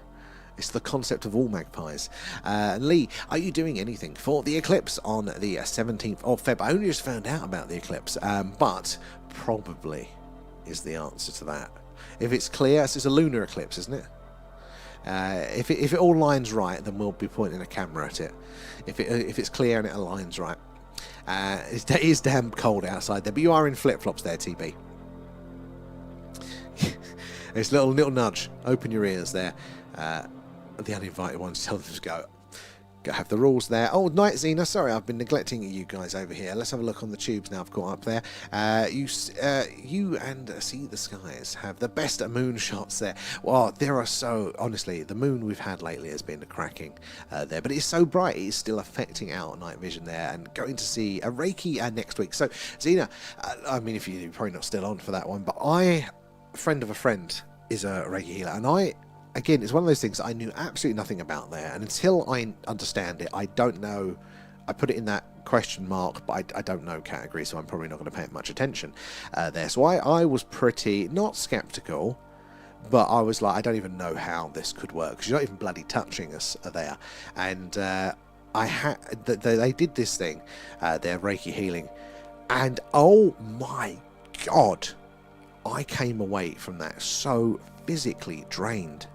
It's the concept of all magpies. Lee, are you doing anything for the eclipse on the 17th of Feb? I only just found out about the eclipse, but probably is the answer to that. If it's clear, it's a lunar eclipse, isn't it? If it all lines right, then we'll be pointing a camera at it. If it's clear and it aligns right. It is damn cold outside there, but you are in flip-flops there, TB. It's a little nudge. Open your ears there. The uninvited ones, tell them to go have the rules there. Oh, Night Xena, sorry, I've been neglecting you guys over here. Let's have a look on the tubes now. I've got up there. You and See the Skies have the best moon shots there. Well, there are honestly, the moon we've had lately has been cracking there, but it's so bright, it's still affecting our night vision there. And going to see a Reiki next week. So, Xena, I mean, if you're probably not still on for that one, but a friend of a friend is a Reiki healer, and again, it's one of those things I knew absolutely nothing about there, and until I understand it, I don't know. I put it in that question mark, but I don't know category, so I'm probably not going to pay much attention there. So I was pretty, not skeptical, but I was like, I don't even know how this could work, because you're not even bloody touching us there. And they did this thing, their Reiki healing, and oh my God, I came away from that so physically drained.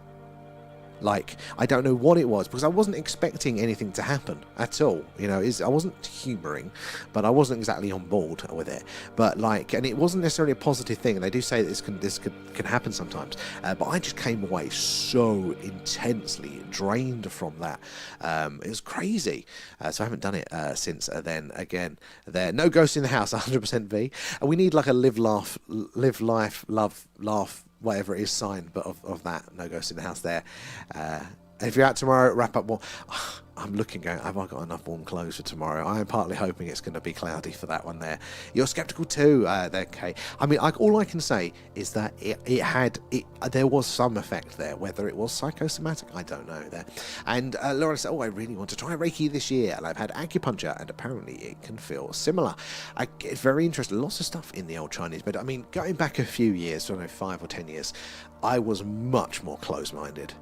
Like, I don't know what it was, because I wasn't expecting anything to happen at all. I wasn't humouring, but I wasn't exactly on board with it. But and it wasn't necessarily a positive thing. And they do say that this can happen sometimes. But I just came away so intensely drained from that. It was crazy. So I haven't done it since then. Again, there no ghosts in the house. 100% V. And we need like a live, life, love, laugh, whatever it is sign, but of that, no ghost in the house there. If you're out tomorrow, wrap up more. I'm looking, going, have I got enough warm clothes for tomorrow? I'm partly hoping it's going to be cloudy for that one there. You're skeptical too, there, Kate. I mean, all I can say is that there was some effect there. Whether it was psychosomatic, I don't know there. And Laura said, I really want to try Reiki this year, and I've had acupuncture, and apparently it can feel similar. It's very interesting. Lots of stuff in the old Chinese, but I mean, going back a few years, I don't know, 5 or 10 years, I was much more close-minded.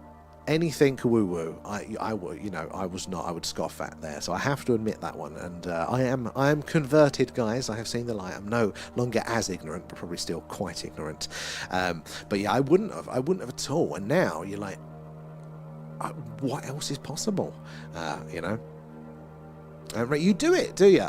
Anything woo-woo, I was not. I would scoff at there. So I have to admit that one. And I am converted, guys. I have seen the light. I'm no longer as ignorant, but probably still quite ignorant. But yeah, I wouldn't have at all. And now you're like, what else is possible? Right, you do it, do you?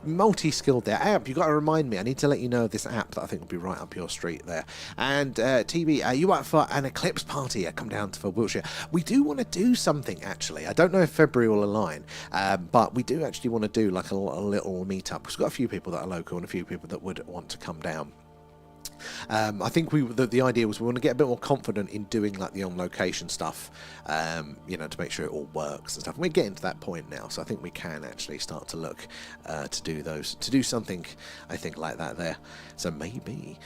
Multi-skilled there. App, you've got to remind me. I need to let you know of this app that I think will be right up your street there. And TB, you up for an eclipse party? Come down for Wiltshire. We do want to do something, actually. I don't know if February will align, but we do actually want to do like a little meet-up. We've got a few people that are local and a few people that would want to come down. I think the idea was we want to get a bit more confident in doing like the on-location stuff, you know, to make sure it all works and stuff. And we're getting to that point now, so I think we can actually start to look to do something, I think, like that there. So maybe.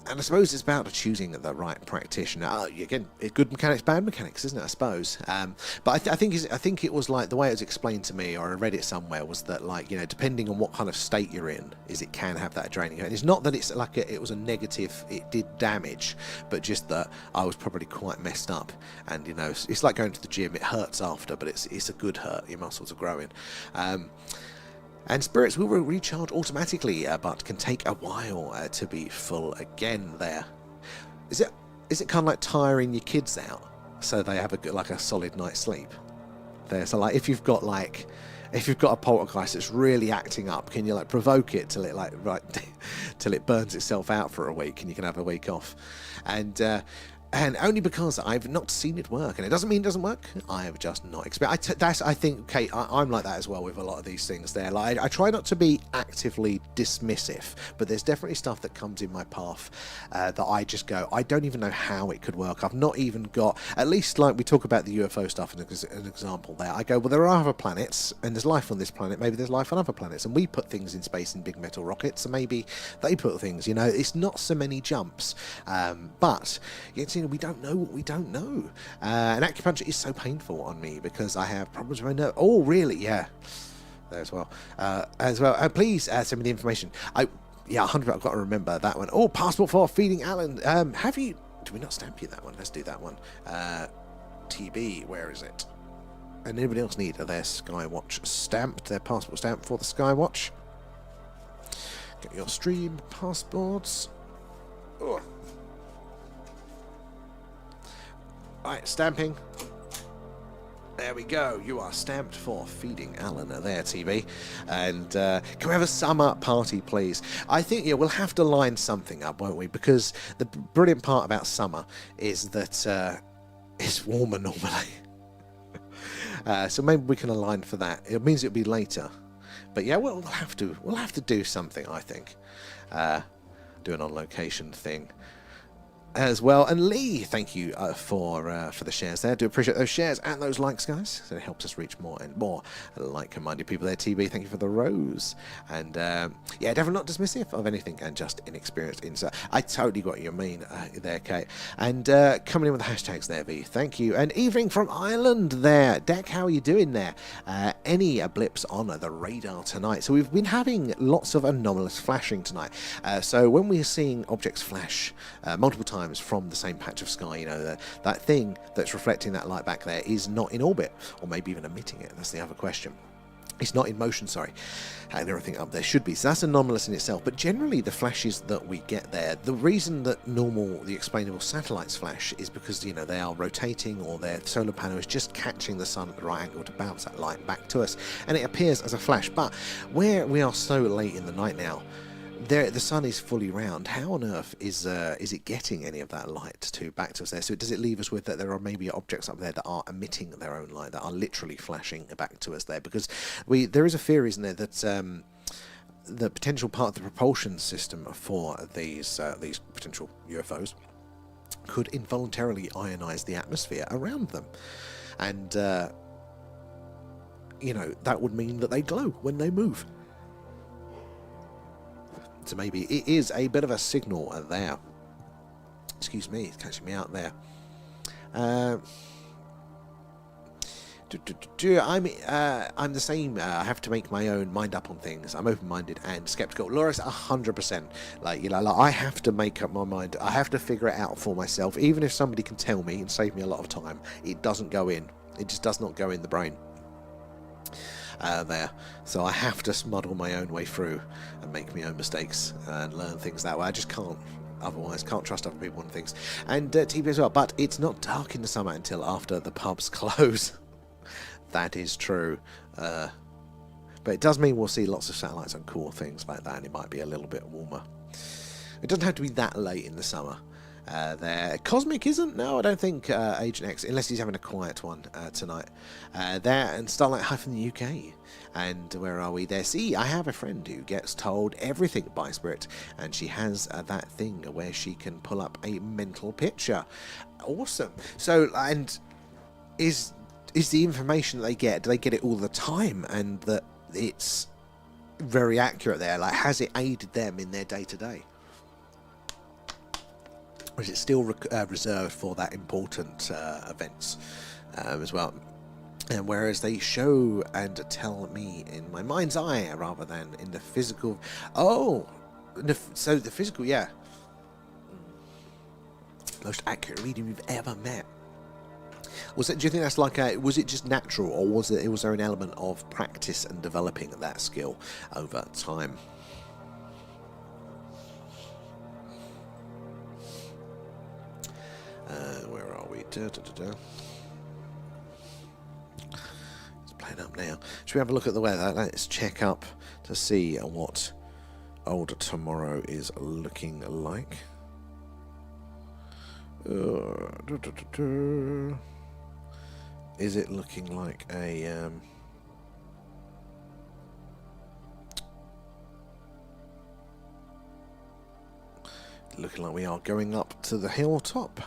And I suppose it's about choosing the right practitioner. Again, good mechanics, bad mechanics, isn't it? I suppose. But I think it was like the way it was explained to me, or I read it somewhere, was that like, you know, depending on what kind of state you're in, it can have that draining. And it's not that it's like it was a negative, it did damage, but just that I was probably quite messed up. And you know, it's like going to the gym. It hurts after, but it's a good hurt. Your muscles are growing. And spirits will recharge automatically, but can take a while to be full again there. Is it kind of like tiring your kids out so they have a solid night's sleep there? So like if you've got a poltergeist that's really acting up, can you like provoke it till it till it burns itself out for a week, and you can have a week off? And only because I've not seen it work, and it doesn't mean it doesn't work. I have just not experienced. I think, Kate, I'm like that as well with a lot of these things. There, like I try not to be actively dismissive, but there's definitely stuff that comes in my path that I just go, I don't even know how it could work. I've not even got, at least like we talk about the UFO stuff as an example there. I go, well, there are other planets, and there's life on this planet. Maybe there's life on other planets, and we put things in space in big metal rockets, so maybe they put things. You know, it's not so many jumps, but it's, you know, we don't know what we don't know. And acupuncture is so painful on me because I have problems with my nerve. Oh, really? Yeah. There as well. Please send me the information. 100%. I've got to remember that one. Oh, passport for feeding Alan. Have you? Do we not stamp you that one? Let's do that one. TB. Where is it? And anybody else need their Skywatch stamped? Their passport stamp for the Skywatch. Get your stream passports. Oh. Right, stamping. There we go. You are stamped for feeding Alan there, TV. And can we have a summer party, please? I think, yeah, we'll have to line something up, won't we? Because the brilliant part about summer is that it's warmer normally. So maybe we can align for that. It means it'll be later. But yeah, we'll have to do something, I think. Do an on-location thing as well. And Lee, thank you for the shares there. Do appreciate those shares and those likes, guys. So it helps us reach more and more like-minded people there. TB, thank you for the rose. And yeah, definitely not dismissive of anything and just inexperienced insert. I totally got your mean there, Kate. And coming in with the hashtags there, V. Thank you. And evening from Ireland there. Deck, how are you doing there? Any blips on the radar tonight? So we've been having lots of anomalous flashing tonight. So when we're seeing objects flash multiple times from the same patch of sky, you know, that thing that's reflecting that light back there is not in orbit, or maybe even emitting it. That's the other question. It's not in motion, sorry, and everything up there should be. So that's anomalous in itself. But generally, the flashes that we get there, the reason that the explainable satellites flash is because, you know, they are rotating, or their solar panel is just catching the sun at the right angle to bounce that light back to us, and it appears as a flash. But where we are so late in the night now, the sun is fully round. How on earth is it getting any of that light back to us there? So does it leave us with that there are maybe objects up there that are emitting their own light, that are literally flashing back to us there? Because there is a fear, isn't there, that the potential part of the propulsion system for these potential UFOs could involuntarily ionize the atmosphere around them, and you know, that would mean that they glow when they move. So maybe it is a bit of a signal there. Excuse me, it's catching me out there. I'm the same. I have to make my own mind up on things. I'm open-minded and skeptical. Laura's 100%. Like, you know, like I have to make up my mind. I have to figure it out for myself. Even if somebody can tell me and save me a lot of time, it doesn't go in. It just does not go in the brain. There, so I have to muddle my own way through and make my own mistakes and learn things that way. I just can't, otherwise can't trust other people and things. And TV as well. But it's not dark in the summer until after the pubs close. That is true. But it does mean we'll see lots of satellites and cool things like that, and it might be a little bit warmer. It doesn't have to be that late in the summer. There, Cosmic isn't. No, I don't think Agent X, unless he's having a quiet one tonight. There, and Starlight High from the UK. And where are we there? See, I have a friend who gets told everything by Spirit, and she has that thing where she can pull up a mental picture. Awesome. So, and is the information that they get, do they get it all the time, and that it's very accurate there? Like, has it aided them in their day-to-day? Or is it still reserved for that important events as well? And whereas they show and tell me in my mind's eye rather than in the physical. Oh, so the physical, yeah. Most accurate reading we've ever met. Was it? Do you think that's like a? Was it just natural, or was there an element of practice and developing that skill over time? Where are we? It's playing up now. Should we have a look at the weather? Let's check up to see what old tomorrow is looking like. Is it looking like a looking like we are going up to the hilltop?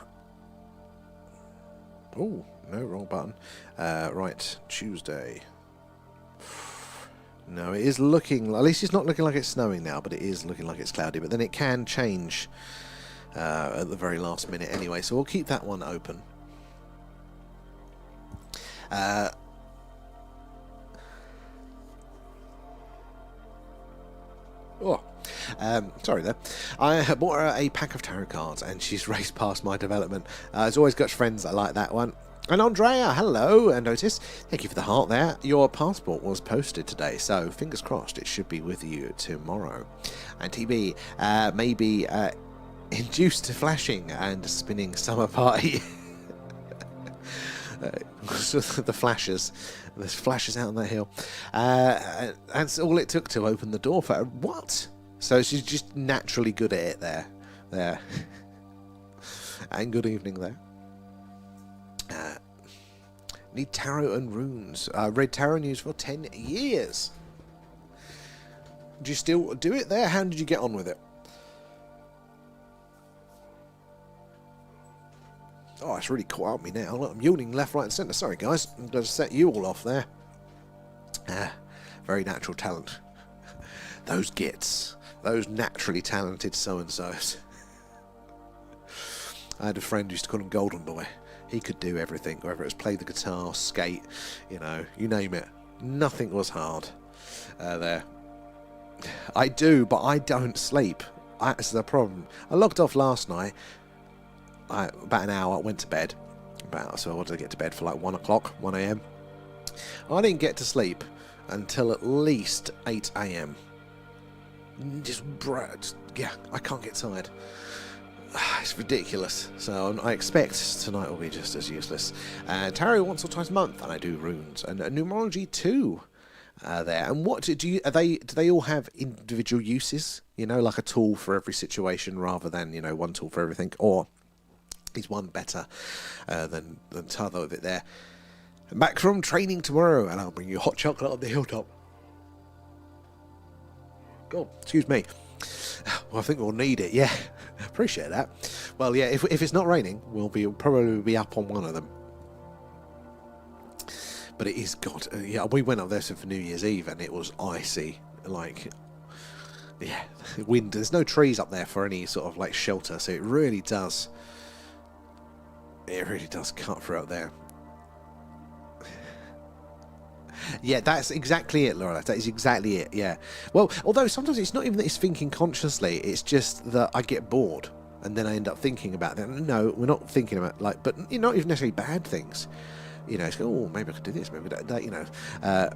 Oh, no, wrong button. Right, Tuesday. No, it is looking, at least it's not looking like it's snowing now, but it is looking like it's cloudy. But then it can change at the very last minute anyway, so we'll keep that one open. Sorry there. I bought her a pack of tarot cards and she's raced past my development. There's always got friends that like that one. And Andrea, hello, and Otis, thank you for the heart there. Your passport was posted today, so fingers crossed it should be with you tomorrow. And TB, maybe induced to flashing and spinning summer party. The flashes. There's flashes out on that hill. And that's all it took to open the door for her. What? So she's just naturally good at it there. And good evening there. Need tarot and runes. Read tarot news for 10 years. Do you still do it there? How did you get on with it? Oh, it's really caught up me now. Look, I'm yawning left, right and centre. Sorry, guys. I'm going to set you all off there. Very natural talent. Those gits. Those naturally talented so-and-sos. I had a friend who used to call him Golden Boy. He could do everything, whether it was play the guitar, skate, you know, you name it. Nothing was hard there. I do, but I don't sleep. That's the problem. I logged off last night. About an hour, went to bed. So I wanted to get to bed for like 1 o'clock, 1 a.m. I didn't get to sleep until at least 8 a.m. Yeah, I can't get tired. It's ridiculous. So I expect tonight will be just as useless. Tarot once or twice a month, and I do runes and numerology too. There. And what do they all have individual uses? You know, like a tool for every situation, rather than one tool for everything, or is one better than t'other of it there? I'm back from training tomorrow, and I'll bring you hot chocolate on the hilltop. God, excuse me. Well, I think we'll need it. Yeah, appreciate that. Well, yeah, if it's not raining, we'll probably be up on one of them. But it is yeah. We went up there for New Year's Eve, and it was icy. Like, yeah, wind. There's no trees up there for any sort of like shelter, so it really does. It really does cut through up there. Yeah, that's exactly it, Laura. That is exactly it, yeah. Well, although sometimes it's not even that it's thinking consciously, it's just that I get bored, and then I end up thinking about it. No, we're not thinking about, like, but not even necessarily bad things. It's, oh, maybe I could do this, maybe that,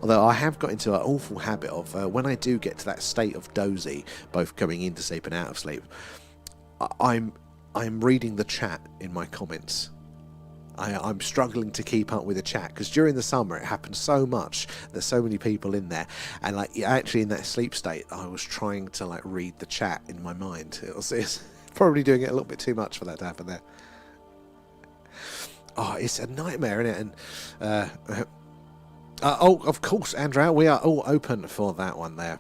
although I have got into an awful habit of, when I do get to that state of dozy, both coming into sleep and out of sleep, I'm reading the chat in my comments. I'm struggling to keep up with the chat, because during the summer it happened so much. There's so many people in there, and like actually in that sleep state, I was trying to like read the chat in my mind. It's probably doing it a little bit too much for that to happen there. Oh, it's a nightmare, isn't it? And oh, of course, Andrea, we are all open for that one there.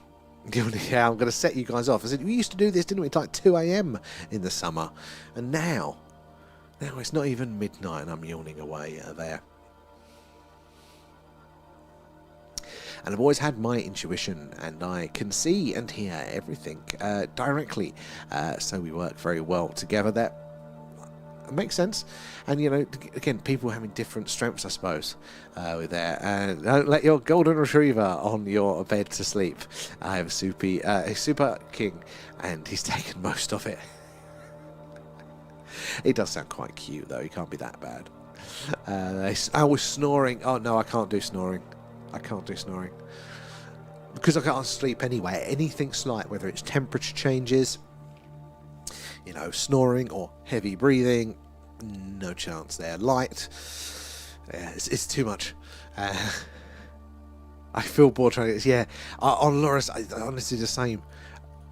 Yeah, I'm going to set you guys off. I said, we used to do this, didn't we? It's like 2 a.m. in the summer. And now it's not even midnight and I'm yawning away there. And I've always had my intuition, and I can see and hear everything directly. So we work very well together there. It makes sense. And, you know, again, people having different strengths, I suppose, with there. And don't let your golden retriever on your bed to sleep. I have a super king, and he's taken most of it. It does sound quite cute, though. He can't be that bad. I was snoring. Oh, no, I can't do snoring. I can't do snoring. Because I can't sleep anyway. Anything slight, whether it's temperature changes, you know, snoring or heavy breathing, no chance there. Light, yeah, it's too much. I feel bored trying to. Yeah, on Laura's, honestly the same.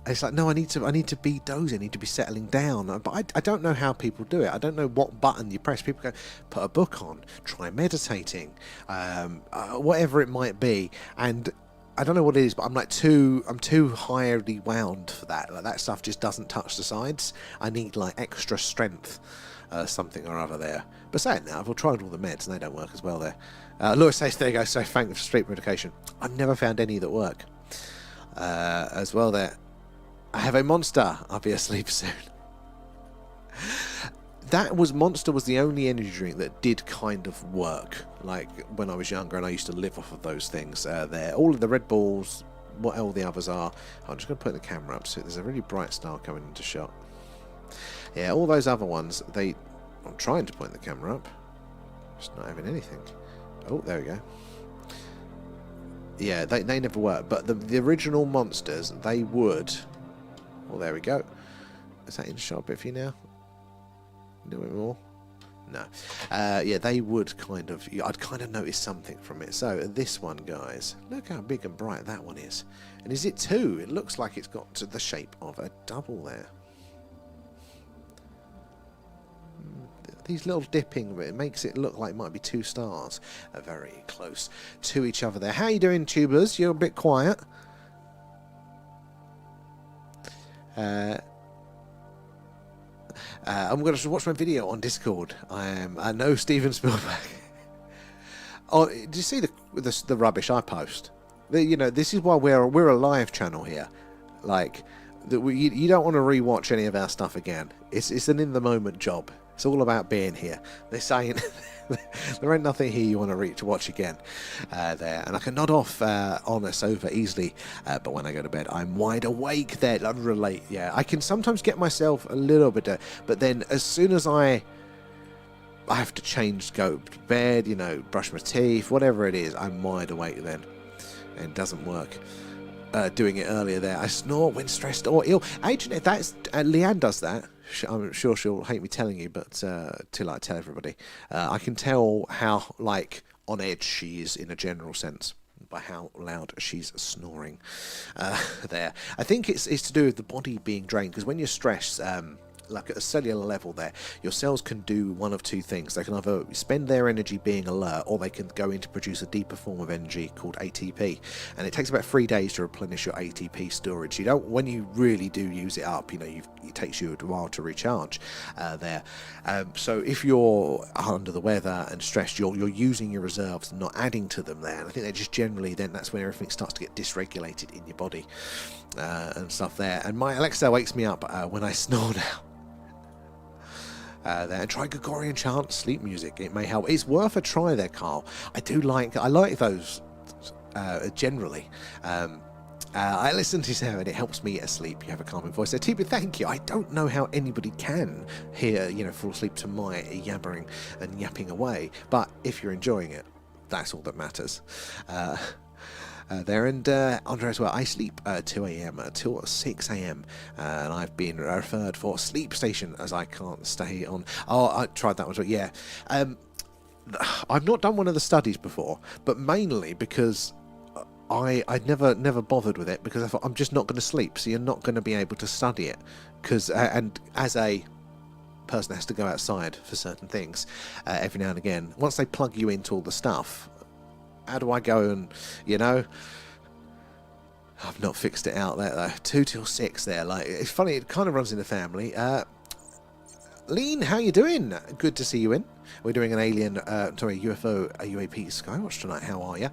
It's like, no, I need to be dozing, I need to be settling down. But I don't know how people do it. I don't know what button you press. People go, put a book on, try meditating, whatever it might be, and I don't know what it is, but I'm too highly wound for that. Like, that stuff just doesn't touch the sides. I need like extra strength, something or other there. But saying that, I've tried all the meds and they don't work as well there. Lewis says, there you go, so thank you for sleep medication. I've never found any that work as well there. I have a Monster. I'll be asleep soon. Monster was the only energy drink that did kind of work, like when I was younger, and I used to live off of those things there. All of the Red Bulls, what all the others are. I'm just going to put the camera up so there's a really bright star coming into shot. Yeah, all those other ones, I'm trying to point the camera up. Just not having anything. Oh, there we go. Yeah, they never work, but the original Monsters, they would. Well, there we go. Is that in shot a bit for you now? A little bit more? No. Yeah, they would kind of... I'd kind of notice something from it. So, this one, guys. Look how big and bright that one is. And is it 2? It looks like it's got the shape of a double there. These little dipping, it makes it look like it might be 2 stars. Very close to each other there. How you doing, tubers? You're a bit quiet. I'm going to watch my video on Discord. I know Steven Spielberg. Oh, did you see the rubbish I post? You know, this is why we're a live channel here. Like, you don't want to rewatch any of our stuff again. It's an in the moment job. It's all about being here. They're saying there ain't nothing here you want to watch again there. And I can nod off on a sofa easily, but when I go to bed, I'm wide awake there. I'd relate, yeah. I can sometimes get myself a little bit, but then as soon as I have to go to bed, you know, brush my teeth, whatever it is, I'm wide awake then. And it doesn't work. Doing it earlier there. I snore when stressed or ill. Actually, that's Leanne does that. I'm sure she'll hate me telling you, but till I tell everybody, I can tell how like on edge she is in a general sense by how loud she's snoring there. I think it's to do with the body being drained, because when you're stressed, like at a cellular level there, your cells can do one of 2 things. They can either spend their energy being alert, or they can go in to produce a deeper form of energy called ATP, and it takes about 3 days to replenish your ATP storage. You don't, when you really do use it up, you know, it takes you a while to recharge there. So if you're under the weather and stressed, you're using your reserves and not adding to them there, and I think they just generally, then that's when everything starts to get dysregulated in your body and stuff there. And my Alexa wakes me up when I snore now. There, and try Gregorian chant, sleep music. It may help. It's worth a try there, Carl. I like those generally. I listen to Sarah and it helps me asleep. You have a calming voice. So, Tiba, thank you. I don't know how anybody can hear, you know, fall asleep to my yabbering and yapping away. But if you're enjoying it, that's all that matters. There, and Andre as well. I sleep 2 a.m. till 6 a.m. And I've been referred for sleep station as I can't stay on. Oh, I tried that one as well. Yeah. I've not done one of the studies before, but mainly because I'd never bothered with it, because I thought I'm just not going to sleep, so you're not going to be able to study it. Because and as a person that has to go outside for certain things every now and again, once they plug you into all the stuff, how do I go and, I've not fixed it out there though. 2 till 6 there. Like, it's funny, it kind of runs in the family. Lean, how you doing? Good to see you in. We're doing an UFO, UAP Skywatch tonight. How are you?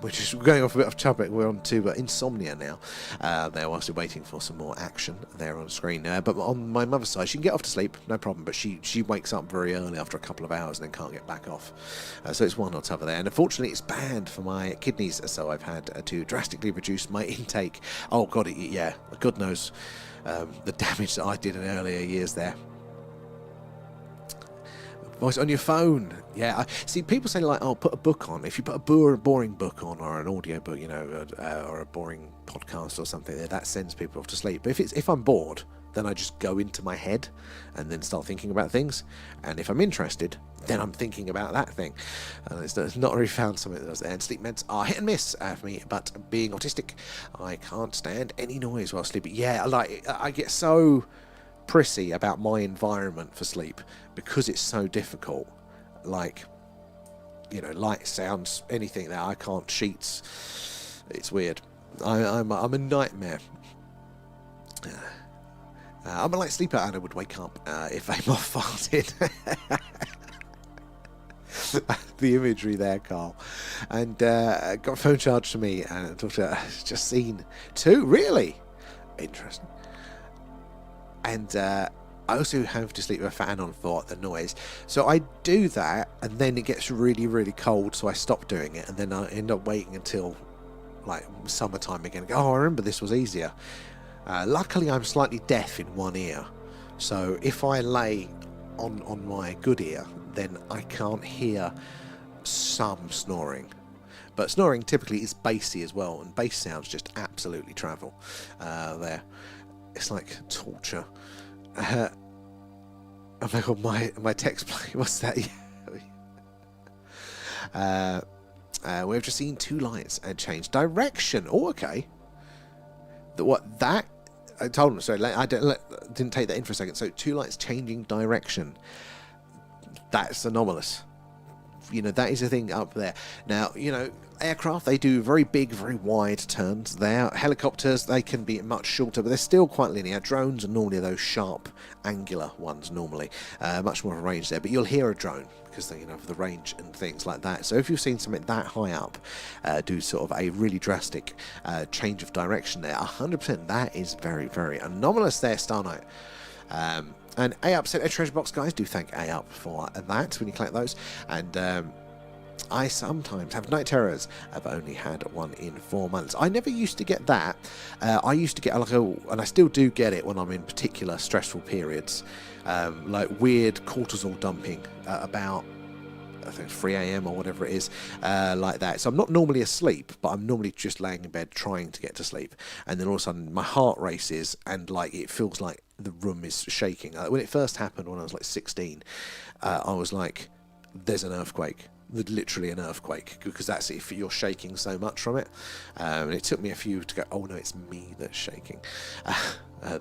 We're just going off a bit of topic. We're on to insomnia now. There, whilst we're waiting for some more action there on screen. But on my mother's side, she can get off to sleep, no problem. But she wakes up very early after a couple of hours and then can't get back off. So it's one or t'other there. And unfortunately, it's bad for my kidneys. So I've had to drastically reduce my intake. Oh God, yeah. God knows the damage that I did in earlier years there. Voice on your phone. Yeah, see, people say, like, oh, put a book on. If you put a boring book on, or an audio book, or a boring podcast or something, that sends people off to sleep. But if I'm bored, then I just go into my head and then start thinking about things. And if I'm interested, then I'm thinking about that thing. And it's not really found something that does that. And sleep meds are hit and miss for me. But being autistic, I can't stand any noise while sleeping. Yeah, like, I get so prissy about my environment for sleep because it's so difficult. Like, light, sounds, anything that I can't, sheets, it's weird. I'm a nightmare. I'm a light sleeper and I would wake up if I'm off farted. The imagery there, Carl. And got a phone charge to me and talked to just seen 2, really interesting. And I also have to sleep with a fan on for the noise. So I do that, and then it gets really, really cold, so I stop doing it, and then I end up waiting until, like, summertime again. Oh, I remember this was easier. Luckily, I'm slightly deaf in one ear. So if I lay on my good ear, then I can't hear some snoring. But snoring typically is bassy as well, and bass sounds just absolutely travel there. It's like torture. Oh my God, my text play. What's that? We've just seen 2 lights and change direction. Oh, okay. I told him. Sorry, I didn't take that in for a second. So 2 lights changing direction. That's anomalous. That is a thing up there. Now, aircraft, they do very big, very wide turns there. Helicopters, they can be much shorter, but they're still quite linear. Drones are normally those sharp, angular ones normally. Much more of a range there, but you'll hear a drone because they, of the range and things like that. So if you've seen something that high up do sort of a really drastic change of direction there, 100%, that is very, very anomalous there, Star Knight. And A-Up sent a treasure box, guys. Do thank A-Up for that when you collect those. And I sometimes have night terrors. I've only had one in 4 months. I never used to get that. I used to get, and I still do get it when I'm in particular stressful periods, like weird cortisol dumping about, I think, 3 a.m. or whatever it is, like that. So I'm not normally asleep, but I'm normally just laying in bed trying to get to sleep. And then all of a sudden my heart races and, like, it feels like the room is shaking. When it first happened when I was like 16, I was like, there's an earthquake. Literally an earthquake, because that's if you're shaking so much from it. And it took me a few to go, oh no, it's me that's shaking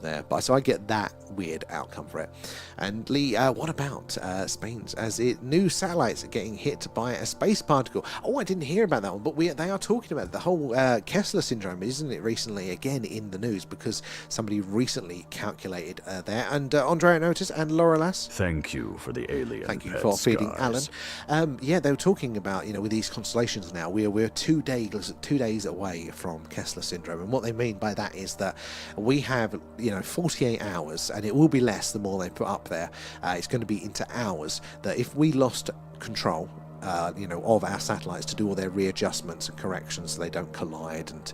there. But so I get that weird outcome for it. And Lee, what about Spain's new satellites are getting hit by a space particle? Oh, I didn't hear about that one, but they are talking about the whole Kessler syndrome, isn't it, recently again in the news, because somebody recently calculated there. And Andrea Notice and Laura Lass, Thank you for the alien. thank you for feeding skies. Alan. Yeah, they were talking about, with these constellations now, we're 2 days away from Kessler syndrome, and what they mean by that is that we have 48 hours, and it will be less the more they put up there. It's going to be into hours, that if we lost control of our satellites to do all their readjustments and corrections so they don't collide and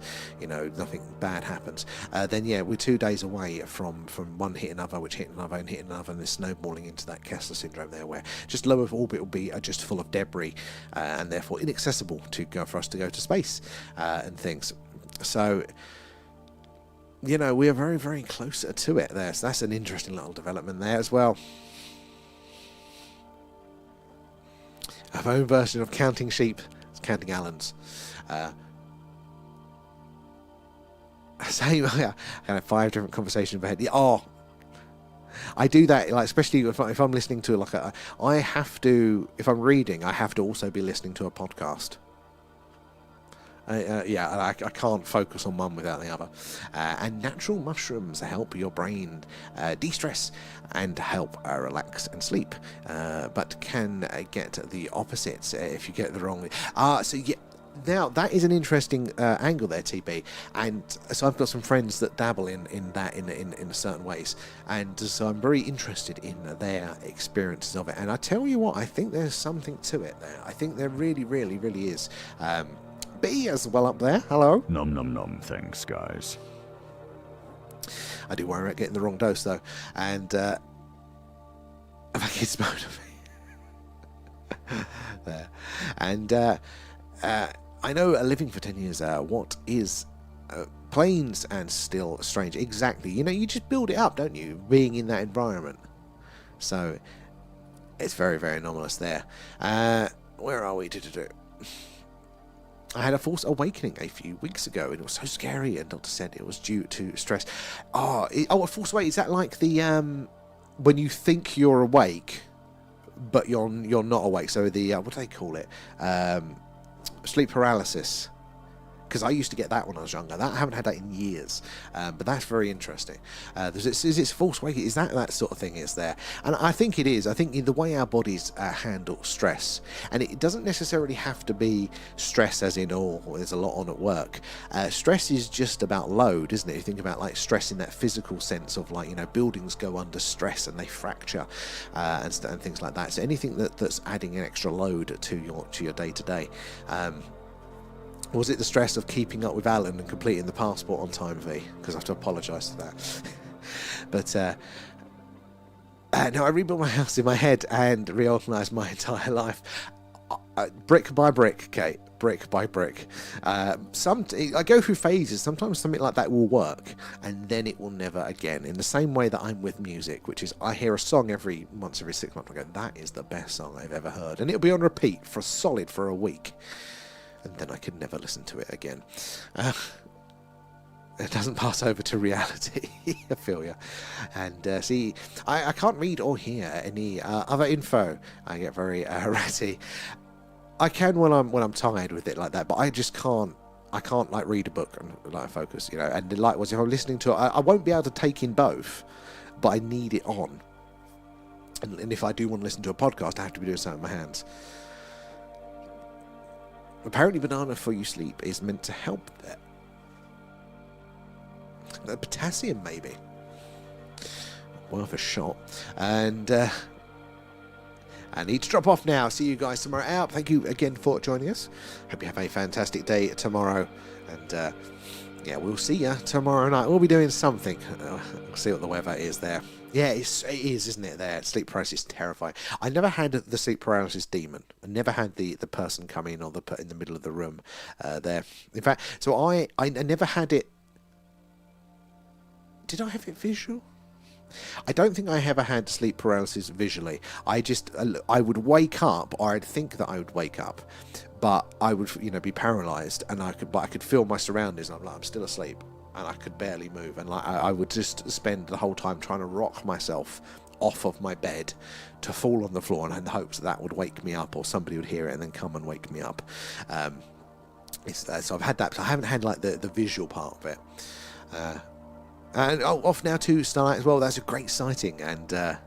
nothing bad happens, then yeah, we're 2 days away from one hit another, which hit another and hit another, and they're snowballing into that Kessler syndrome there, where just low Earth orbit will be just full of debris and therefore inaccessible for us to go to space and things. So we are very, very closer to it there. So that's an interesting little development there as well. have my own version of counting sheep. It's counting Allens. Same. I have 5 different conversations in my head. Yeah, oh, I do that, like, especially if I'm listening to like I have to, if I'm reading, I have to also be listening to a podcast. I can't focus on one without the other. And natural mushrooms help your brain de-stress and help relax and sleep, but can get the opposites if you get the wrong. So yeah. Now that is an interesting angle there, TB, and so I've got some friends that dabble in that in certain ways, and so I'm very interested in their experiences of it. And I tell you what, I think there's something to it there. I think there really is. B as well up there. Hello. Nom nom nom. Thanks, guys. I do worry about getting the wrong dose though, and my kids moan at me. There, and. I know living for 10 years, what is planes and still strange. Exactly. You know, you just build it up, don't you, being in that environment. So it's very anomalous there. Where are we? I had a false awakening a few weeks ago, and it was so scary, and doctor said it was due to stress. A false awakening, is that like the when you think you're awake but you're not awake? So the what do they call it? Sleep paralysis, because I used to get that when I was younger. I haven't had that in years, but that's very interesting. Is it false waking? Is that sort of thing is there? And I think it is. I think in the way our bodies handle stress, and it doesn't necessarily have to be stress as in, oh, there's a lot on at work. Stress is just about load, isn't it? You think about like stress in that physical sense of, like, you know, buildings go under stress and they fracture and things like that. So anything that's adding an extra load to your day to day. Was it the stress of keeping up with Alan and completing the passport on time, V? Because I have to apologise for that. But no, I rebuilt my house in my head and reorganised my entire life, brick by brick, Kate. Brick by brick. I go through phases. Sometimes something like that will work, and then it will never again. In the same way that I'm with music, which is I hear a song once every 6 months. I go, that is the best song I've ever heard, and it'll be on repeat for a week. And then I could never listen to it again. It doesn't pass over to reality. I feel you. And see, I can't read or hear any other info. I get very ratty. I can when I'm tired with it like that, but I just can't. I can't like read a book and like focus, you know. And likewise, if I'm listening to it, I won't be able to take in both, but I need it on. And if I do want to listen to a podcast, I have to be doing something with my hands. Apparently banana for you sleep is meant to help there. Potassium, maybe. Worth a shot. And I need to drop off now. See you guys tomorrow out. Thank you again for joining us. Hope you have a fantastic day tomorrow. And yeah, we'll see you tomorrow night. We'll be doing something. We'll see what the weather is there. Yeah, it is, isn't it, there? Sleep paralysis is terrifying. I never had the sleep paralysis demon. I never had the person come in or in the middle of the room there. In fact, so I never had it. Did I have it visual? I don't think I ever had sleep paralysis visually. I would wake up, or I'd think that I would wake up, but I would, you know, be paralysed, and I could feel my surroundings. And I'm still asleep. And I could barely move, and like I would just spend the whole time trying to rock myself off of my bed to fall on the floor, and in the hopes that would wake me up, or somebody would hear it and then come and wake me up. So I've had that, but I haven't had like the visual part of it. And off now to Starlight as well. That's a great sighting, and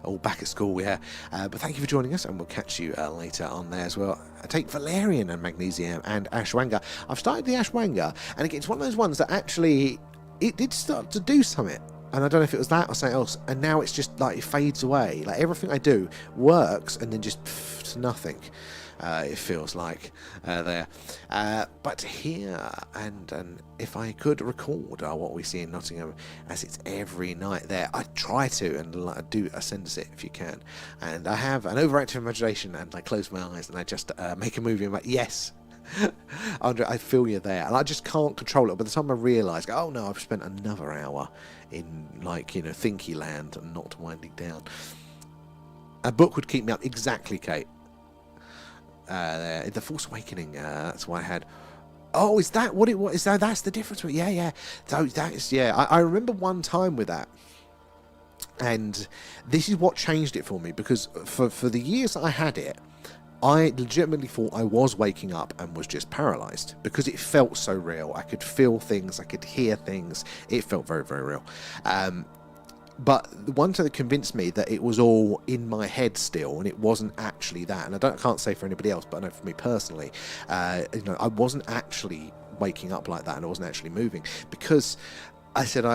all back at school, yeah. But thank you for joining us, and we'll catch you later on there as well. I take valerian and magnesium and ashwagandha. I've started the ashwagandha, and again, it's one of those ones that actually it did start to do something. And I don't know if it was that or something else. And now it's just like it fades away. Like everything I do works, and then just nothing. It feels like there. But here, and if I could record what we see in Nottingham, as it's every night there, I try to, and do a sense it if you can. And I have an overactive imagination, and I close my eyes and I just make a movie. I'm like, yes. Andre, I feel you there, and I just can't control it. By the time I realise, oh no, I've spent another hour in, like, you know, thinky land and not winding down. A book would keep me up. Exactly, Kate. The Force Awakening. That's what I had. Oh, is that what it was? That's the difference? Yeah. So that is, yeah. I remember one time with that. And this is what changed it for me, because for the years I had it, I legitimately thought I was waking up and was just paralyzed, because it felt so real. I could feel things, I could hear things. It felt very, very real. But the one thing that convinced me that it was all in my head still, and it wasn't actually that. And I can't say for anybody else, but I know for me personally, I wasn't actually waking up like that, and I wasn't actually moving, because I said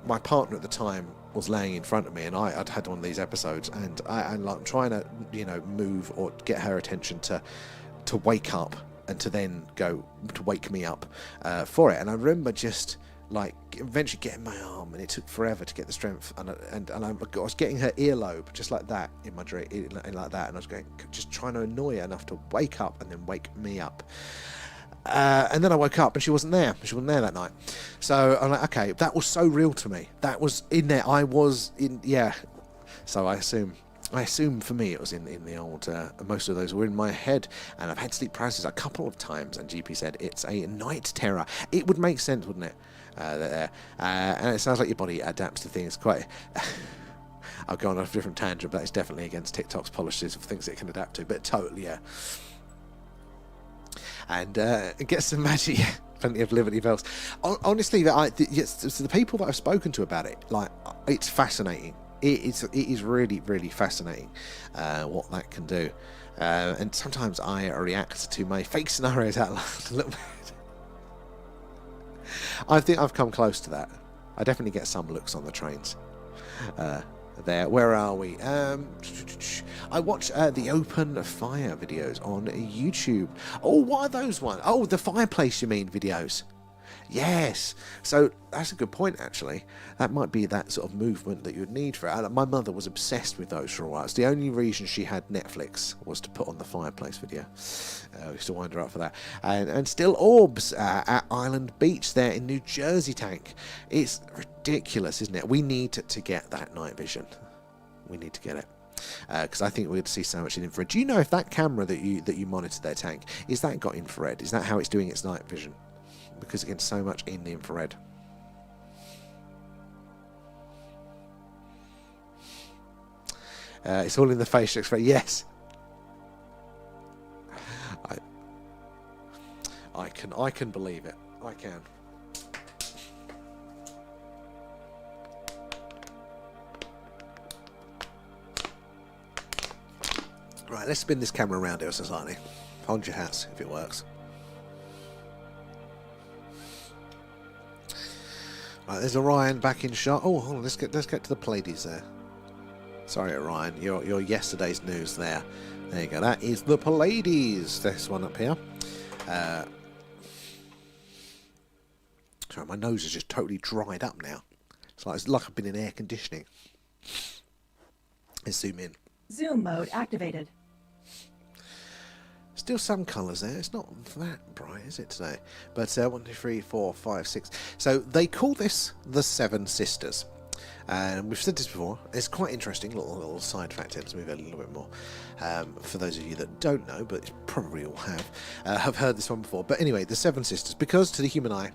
my partner at the time was laying in front of me, and I'd had one of these episodes, and I'm like trying to move or get her attention to wake up, and to then go to wake me up for it. And I remember just like eventually getting my arm, and it took forever to get the strength, and I was getting her earlobe just like that in my dream, like that, and I was just trying to annoy her enough to wake up and then wake me up. And then I woke up and she wasn't there. She wasn't there that night. So I'm like, okay, that was so real to me. That was in there. I was in, yeah. So I assume for me it was in the old, most of those were in my head. And I've had sleep paralysis a couple of times, and GP said it's a night terror. It would make sense, wouldn't it? And it sounds like your body adapts to things quite... I'll go on a different tangent, but it's definitely against TikTok's policies of things it can adapt to. But totally, yeah. And get some magic, plenty of Liberty Bells. Honestly, the people that I've spoken to about it, like, it's fascinating. It is really, really fascinating what that can do. And sometimes I react to my fake scenarios out loud a little bit. I think I've come close to that. I definitely get some looks on the trains. There, where are we? I watch the open fire videos on YouTube. Oh, what are those ones? Oh, the fireplace, you mean, videos? Yes. So that's a good point, actually. That might be that sort of movement that you'd need for it. My mother was obsessed with those for a while. It's the only reason she had Netflix was to put on the fireplace video. We used to wind her up for that. And still orbs at Island Beach there in New Jersey tank. It's ridiculous, isn't it? We need to get that night vision. We need to get it. Because I think we're going to see so much in infrared. Do you know if that camera that you monitor their tank, is that got infrared? Is that how it's doing its night vision? Because it gets so much in the infrared. It's all in the facial expression. Yes. I can believe it. I can. Right, let's spin this camera around here slightly. Hold your hats if it works. Right, there's Orion back in shot. Oh, hold on, let's get to the Pleiades there. Sorry, Orion, your yesterday's news there. There you go. That is the Pleiades. This one up here. Sorry, my nose is just totally dried up now. It's like I've been in air conditioning. Let's zoom in. Zoom mode activated. Still some colours there. It's not that bright, is it, today? But 1, 2, 3, 4, 5, 6. So they call this the Seven Sisters. And we've said this before. It's quite interesting. Little side fact here. Let's move a little bit more. For those of you that don't know, but probably all have heard this one before. But anyway, the Seven Sisters. Because to the human eye,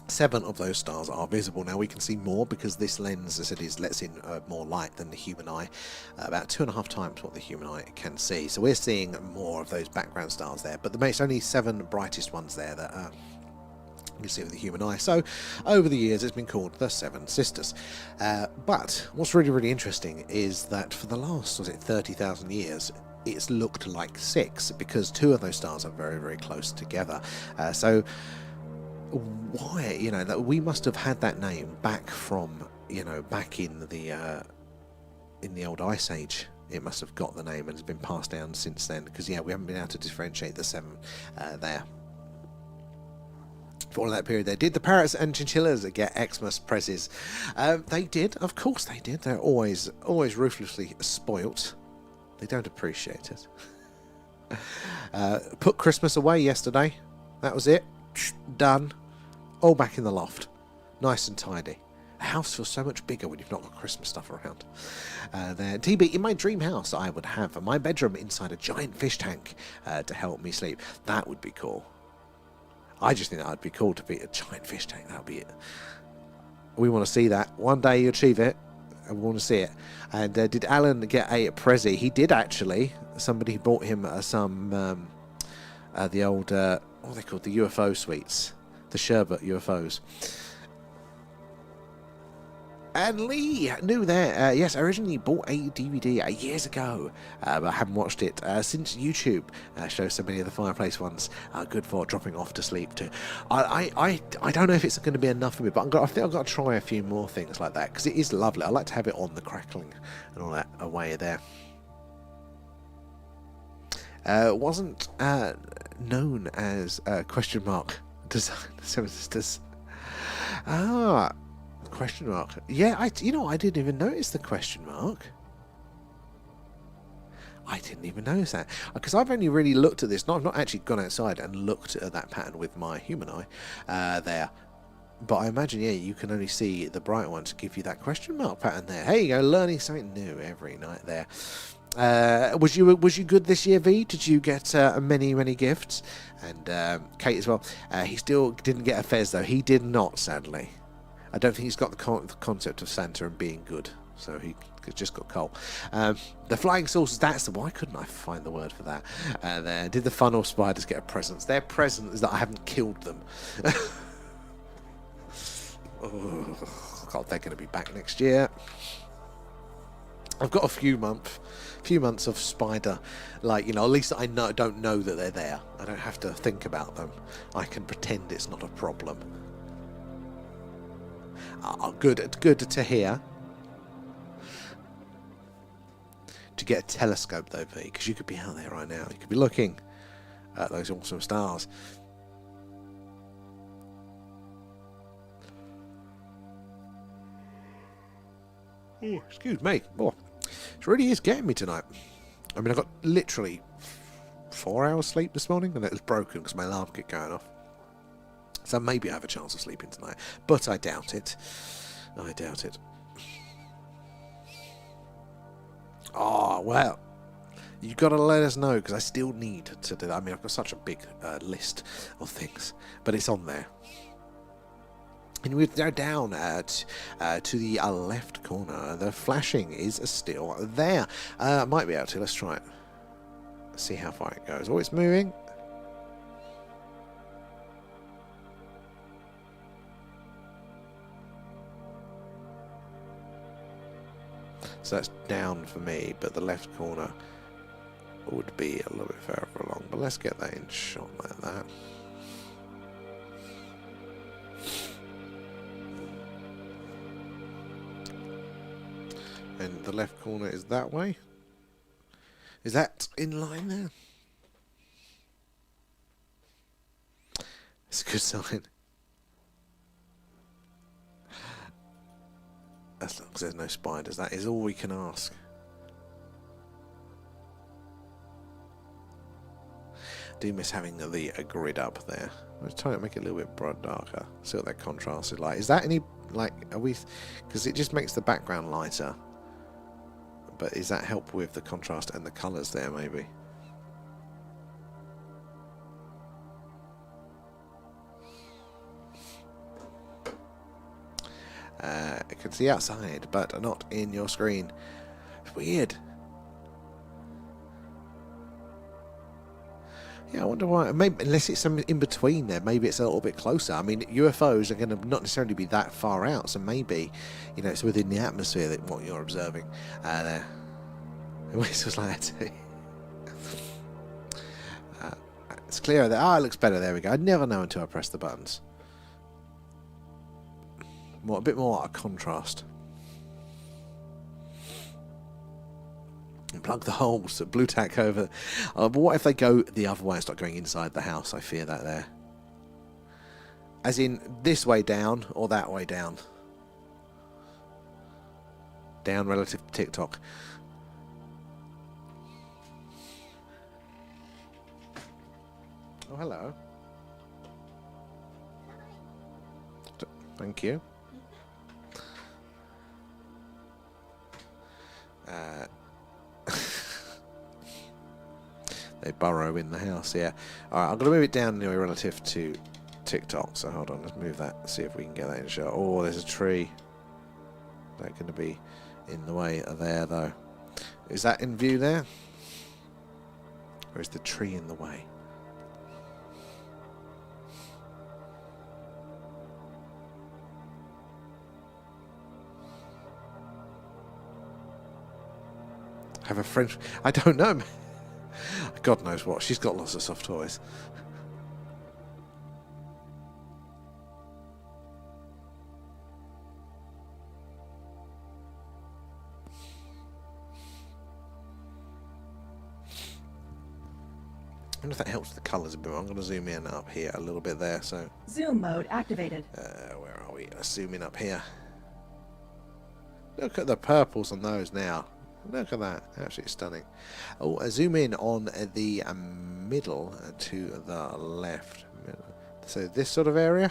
7 of those stars are visible. Now we can see more because this lens, as it is, lets in more light than the human eye, about 2.5 times what the human eye can see. So we're seeing more of those background stars there, but it's only 7 brightest ones there that you can see with the human eye. So over the years, it's been called the Seven Sisters. But what's really, really interesting is that for the last, 30,000 years, it's looked like 6 because 2 of those stars are very, very close together. So why, that we must have had that name back from, back in the old Ice Age. It must have got the name and has been passed down since then, because we haven't been able to differentiate the 7 there. For all of that period there. Did the parrots and chinchillas get Xmas presses? They did, of course they did. They're always ruthlessly spoilt. They don't appreciate it. Put Christmas away yesterday. That was it. Done. All back in the loft. Nice and tidy. A house feels so much bigger when you've not got Christmas stuff around. There, TB, in my dream house, I would have my bedroom inside a giant fish tank to help me sleep. That would be cool. I just think that would be cool to be a giant fish tank. That would be it. We want to see that. One day you achieve it, and we want to see it. And did Alan get a Prezi? He did, actually. Somebody bought him some, the old, what are they called? The UFO sweets. The sherbet UFOs. And Lee, new there. Yes, I originally bought a DVD years ago, but I haven't watched it since YouTube shows so many of the fireplace ones are good for dropping off to sleep too. I don't know if it's going to be enough for me, but I think I've got to try a few more things like that because it is lovely. I like to have it on the crackling and all that away there. Wasn't known as question mark design sisters. Question mark. Yeah, I didn't even notice the question mark. I didn't even notice that because I've only really looked at this. I've not actually gone outside and looked at that pattern with my human eye there. But I imagine, yeah, you can only see the bright one to give you that question mark pattern there. Hey, you go, learning something new every night there. Was you good this year, V? Did you get many gifts? And Kate as well. He still didn't get a fez though. He did not, sadly. I don't think he's got the concept of Santa and being good, so he just got coal. The flying saucers, that's the why couldn't I find the word for that? There. Did the funnel spiders get a present? Their present is that I haven't killed them. Oh, God, they're going to be back next year. I've got a few months of spider, at least I don't know that they're there. I don't have to think about them. I can pretend it's not a problem. Oh, good to hear. To get a telescope though, V, because you could be out there right now. You could be looking at those awesome stars. Oh, excuse me. Oh, it really is getting me tonight. I mean, I got literally 4 hours sleep this morning, and it was broken because my alarm kept going off. So maybe I have a chance of sleeping tonight, but I doubt it. I doubt it. Oh, well, you've got to let us know, because I still need to do that. I mean, I've got such a big list of things, but it's on there. And we're down to the left corner. The flashing is still there. Might be able to. Let's try it. See how far it goes. Oh, it's moving. So that's down for me, but the left corner would be a little bit further along. But let's get that in shot like that. And the left corner is that way. Is that in line there? It's a good sign. As long as there's no spiders, that is all we can ask. I do miss having the grid up there. Let's try to make it a little bit bright, darker. See what that contrast is like. Is that any, are we, because it just makes the background lighter. But is that help with the contrast and the colours there, maybe? I can see outside, but not in your screen. It's weird. Yeah, I wonder why. Maybe unless it's some in between there, maybe it's a little bit closer. I mean, UFOs are going to not necessarily be that far out, so maybe, it's within the atmosphere that what you're observing there. It whistles like that too. It's clearer there. Ah, it looks better. There we go. I never know until I press the buttons. A bit more a contrast. And plug the holes. Blue tack over. But what if they go the other way and start going inside the house? I fear that there. As in this way down or that way down. Down relative to TikTok. Oh, hello. Thank you. They burrow in the house, yeah. Alright, I'm going to move it down anyway relative to TikTok. So hold on, let's move that. See if we can get that in shot. Oh, there's a tree. That's going to be in the way there, though. Is that in view there? Or is the tree in the way? Have a French... I don't know. God knows what. She's got lots of soft toys. I wonder if that helps the colours a bit. I'm going to zoom in up here a little bit there. So Zoom mode activated. where are we? Let's zoom in up here. Look at the purples on those now. Look at that. Absolutely stunning. Oh, zoom in on the middle to the left. So this sort of area.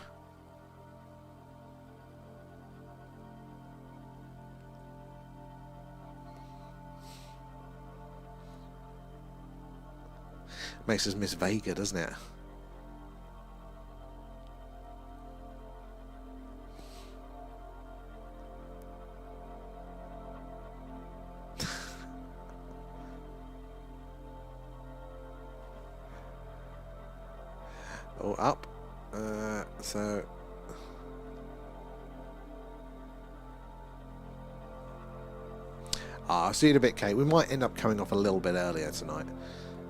Makes us miss Vega, doesn't it? Oh, up. So... I'll see you in a bit, Kate. We might end up coming off a little bit earlier tonight.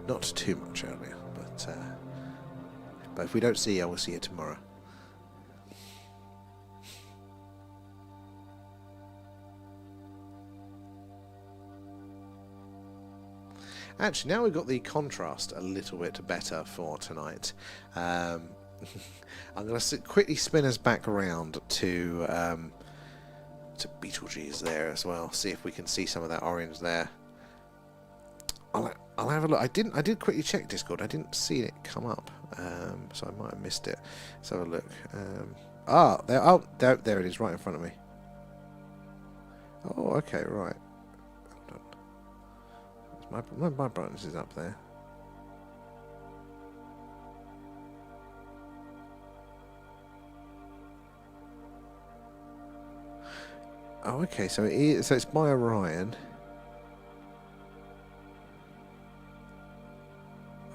Not too much earlier, but if we don't see you, we'll see you tomorrow. Actually, now we've got the contrast a little bit better for tonight. I'm going to quickly spin us back around to Beetlejuice there as well. See if we can see some of that orange there. I'll have a look. I did quickly check Discord. I didn't see it come up, so I might have missed it. Let's have a look. There it is, right in front of me. Oh, okay, right. My brightness is up there. Oh, okay. So it's by Orion.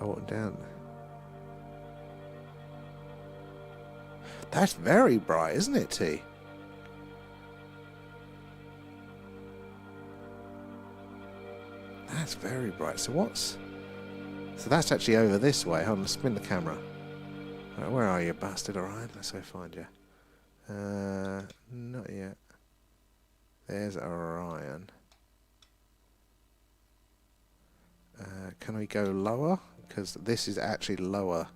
Oh, down. That's very bright, isn't it, T? That's very bright. So that's actually over this way. Hold on, spin the camera. Right, where are you, bastard? Orion? Let's go find you. Not yet. There's Orion. Can we go lower? Because this is actually lower.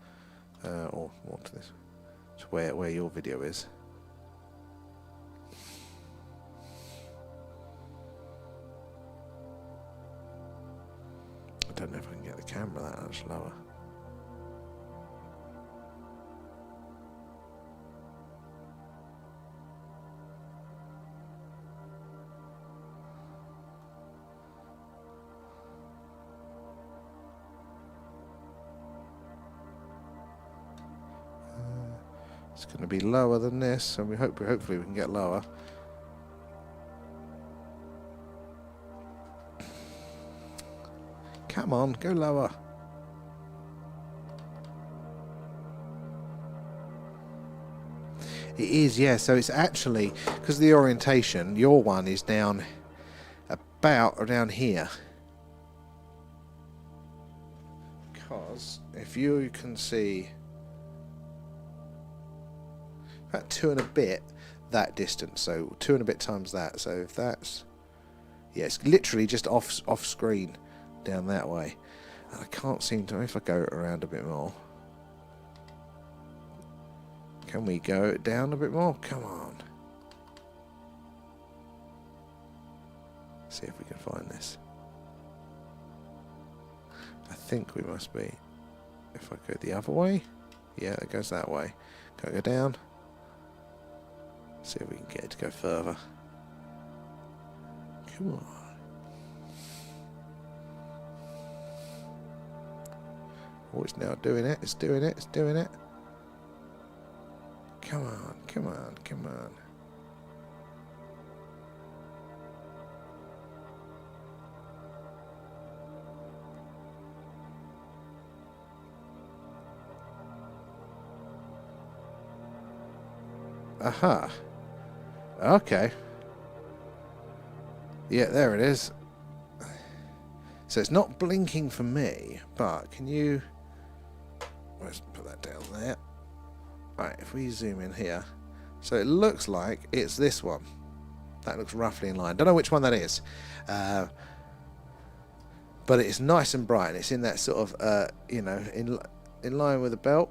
Or what's this? To where your video is. I don't know if I can get the camera that much lower. It's going to be lower than this, and hopefully we can get lower. Come on, go lower. It is, yeah. So it's actually, because of the orientation, your one is down about around here. Because if you can see about 2 and a bit that distance, so 2 and a bit times that. So if that's, yeah, it's literally just off screen down that way. And I can't seem to, if I go around a bit more. Can we go down a bit more? Come on. See if we can find this. I think we must be. If I go the other way. Yeah, it goes that way. Can I go down? See if we can get it to go further. Come on. Oh, it's now doing it. It's doing it. It's doing it. Come on, come on, come on. Aha. Okay. Yeah, there it is. So it's not blinking for me, but can you... Let's put that down there. Right, if we zoom in here. So it looks like it's this one. That looks roughly in line. Don't know which one that is. But it's nice and bright. And it's in that sort of, you know, in line with the belt.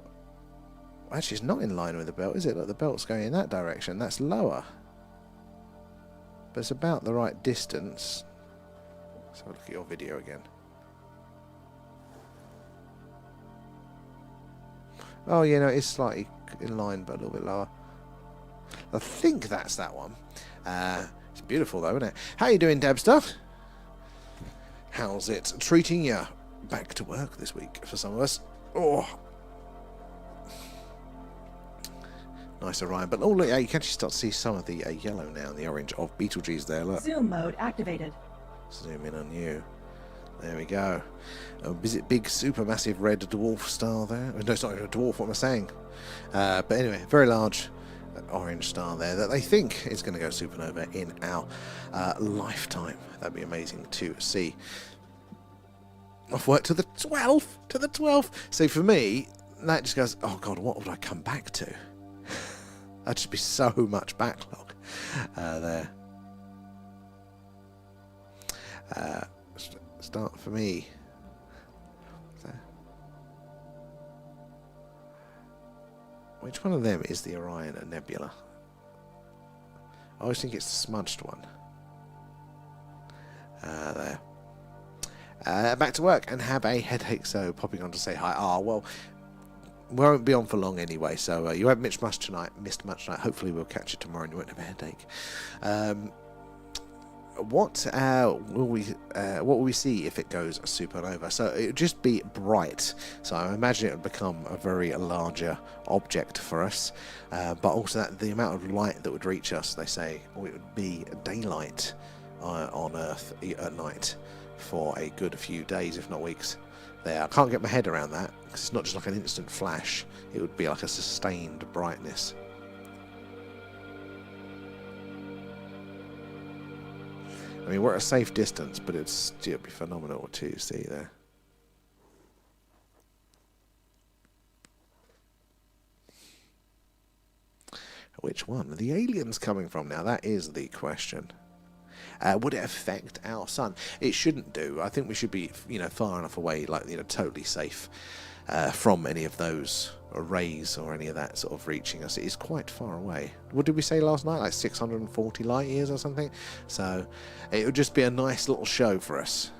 Actually, it's not in line with the belt, is it? Look, the belt's going in that direction. That's lower. But it's about the right distance. Let's have a look at your video again. Oh, you know, it's slightly in line, but a little bit lower. I think that's that one. It's beautiful, though, isn't it? How you doing, Debster? How's it treating you? Back to work this week for some of us. Oh. Nice Orion, but oh look, you can actually start to see some of the yellow now and the orange of Betelgeuse there. Look. Zoom mode activated. Zoom in on you. There we go. Is it big, supermassive red dwarf star there? No, it's not a dwarf. What am I saying? But anyway, very large orange star there that they think is going to go supernova in our lifetime. That'd be amazing to see. Off work to the 12th. To the 12th. So for me, that just goes, oh God, what would I come back to? That'd just be so much backlog there. Start for me. Which one of them is the Orion Nebula? I always think it's the smudged one. There. Back to work and have a headache, so popping on to say hi. Ah, well, we won't be on for long anyway, so you won't miss much tonight. Hopefully we'll catch you tomorrow and you won't have a headache. What will we see if it goes supernova? So it would just be bright. So I imagine it would become a very larger object for us. But also that the amount of light that would reach us, they say, it would be daylight on Earth at night for a good few days, if not weeks. There, I can't get my head around that because it's not just like an instant flash. It would be like a sustained brightness. I mean, we're at a safe distance, but it'd still be phenomenal to see there. Which one are the aliens coming from now? That is the question. Would it affect our sun? It shouldn't do. I think we should be, you know, far enough away, like, you know, totally safe from any of those rays or any of that sort of reaching us. It is quite far away. What did we say last night? Like 640 light years or something? So it would just be a nice little show for us.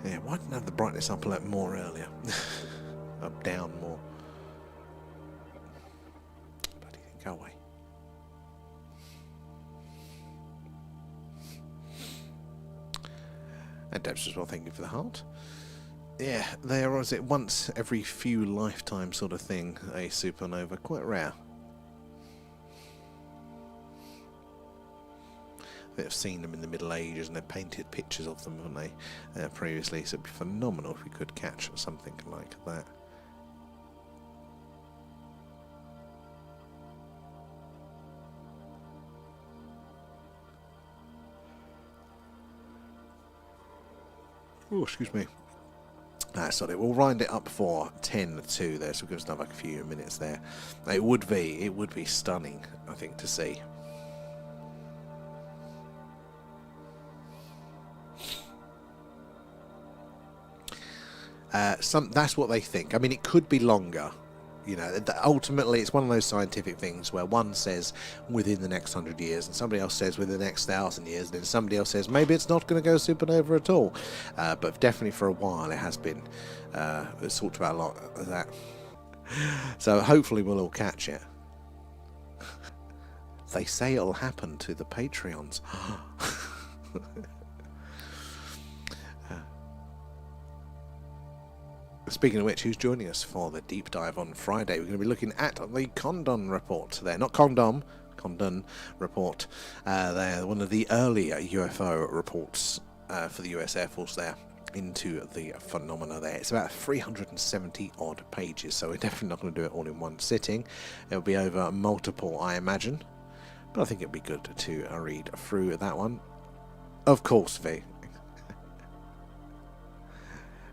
Yeah, why didn't I have the brightness up a lot more earlier? Up, down more. Bloody thing, go away. And Debs as well, thank you for the heart. Yeah, there was it once every few lifetime sort of thing, a supernova, quite rare. They've seen them in the Middle Ages and they've painted pictures of them, haven't they, previously, so it'd be phenomenal if we could catch something like that. Oh, excuse me. Sorry, we'll wind it up for 10:02 there, so we'll give us another few minutes there. It would be stunning, I think, to see. That's what they think. I mean, it could be longer. You know, ultimately, it's one of those scientific things where one says within the next 100 years, and somebody else says within the next 1,000 years, and then somebody else says maybe it's not going to go supernova at all. But definitely for a while, it has been. It's talked about a lot of that. So hopefully, we'll all catch it. They say it'll happen to the Patreons. Speaking of which, who's joining us for the deep dive on Friday? We're going to be looking at the Condon report there. Not Condom, Condon report. They're one of the earlier UFO reports for the US Air Force there into the phenomena there. It's about 370 odd pages, so we're definitely not going to do it all in one sitting. It'll be over multiple, I imagine. But I think it'd be good to read through that one. Of course, V.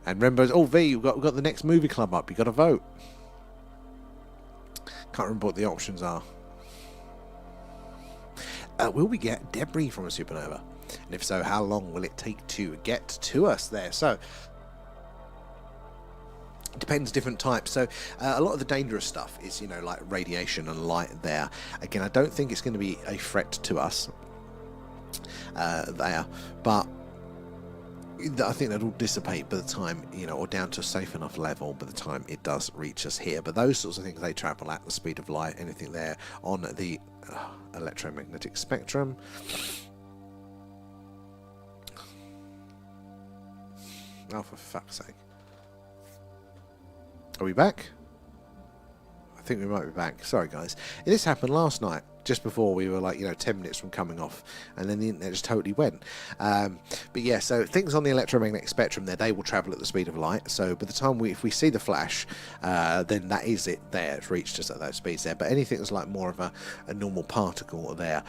And remember, oh V, we've got the next movie club up. You've got to vote. Can't remember what the options are. Will we get debris from a supernova? And if so, how long will it take to get to us there? So, it depends, different types. So, a lot of the dangerous stuff is, you know, like radiation and light there. Again, I don't think it's going to be a threat to us there, but I think that'll dissipate by the time, you know, or down to a safe enough level by the time it does reach us here. But those sorts of things, they travel at the speed of light. Anything there on the electromagnetic spectrum. Oh, for fuck's sake. Are we back? I think we might be back. Sorry, guys. This happened last night, just before we were like, you know, 10 minutes from coming off, and then the internet just totally went. But yeah, so things on the electromagnetic spectrum there, they will travel at the speed of light. So by the time if we see the flash, then that is it there. It's reached us at those speeds there. But anything that's like more of a normal particle there,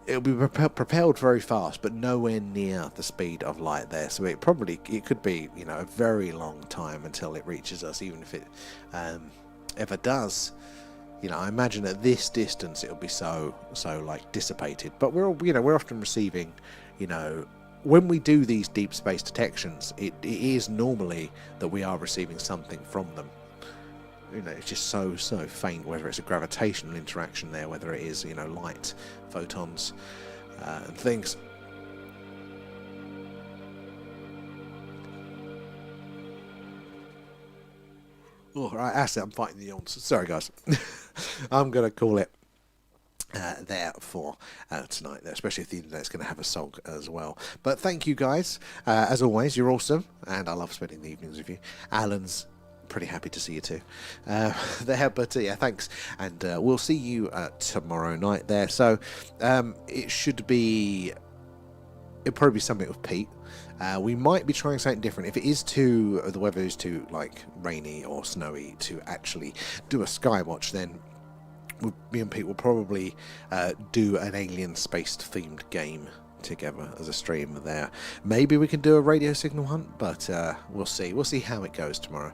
it'll be propelled very fast, but nowhere near the speed of light there. So it could be, you know, a very long time until it reaches us, even if it ever does. You know, I imagine at this distance it'll be so like dissipated. But we're often receiving, you know, when we do these deep space detections, it is normally that we are receiving something from them. You know, it's just so faint, whether it's a gravitational interaction there, whether it is, you know, light, photons, and things. Oh, right, that's it. I'm fighting the yawns. Sorry, guys. I'm going to call it there for tonight, especially if the internet's going to have a song as well. But thank you, guys. As always, you're awesome, and I love spending the evenings with you. Alan's pretty happy to see you too there, but yeah, thanks, and we'll see you tomorrow night there. So it'll probably be something with Pete. We might be trying something different. If it is the weather is too like rainy or snowy to actually do a Skywatch, then me and Pete will probably do an alien space themed game together as a stream there. Maybe we can do a radio signal hunt, but we'll see how it goes tomorrow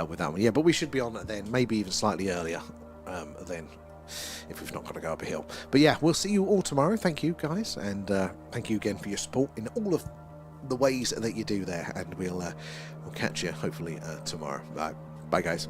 with that one. Yeah, but we should be on then, maybe even slightly earlier then, if we've not got to go up a hill. But yeah, we'll see you all tomorrow. Thank you, guys, and thank you again for your support in all of the ways that you do there, and we'll catch you hopefully tomorrow. Bye guys.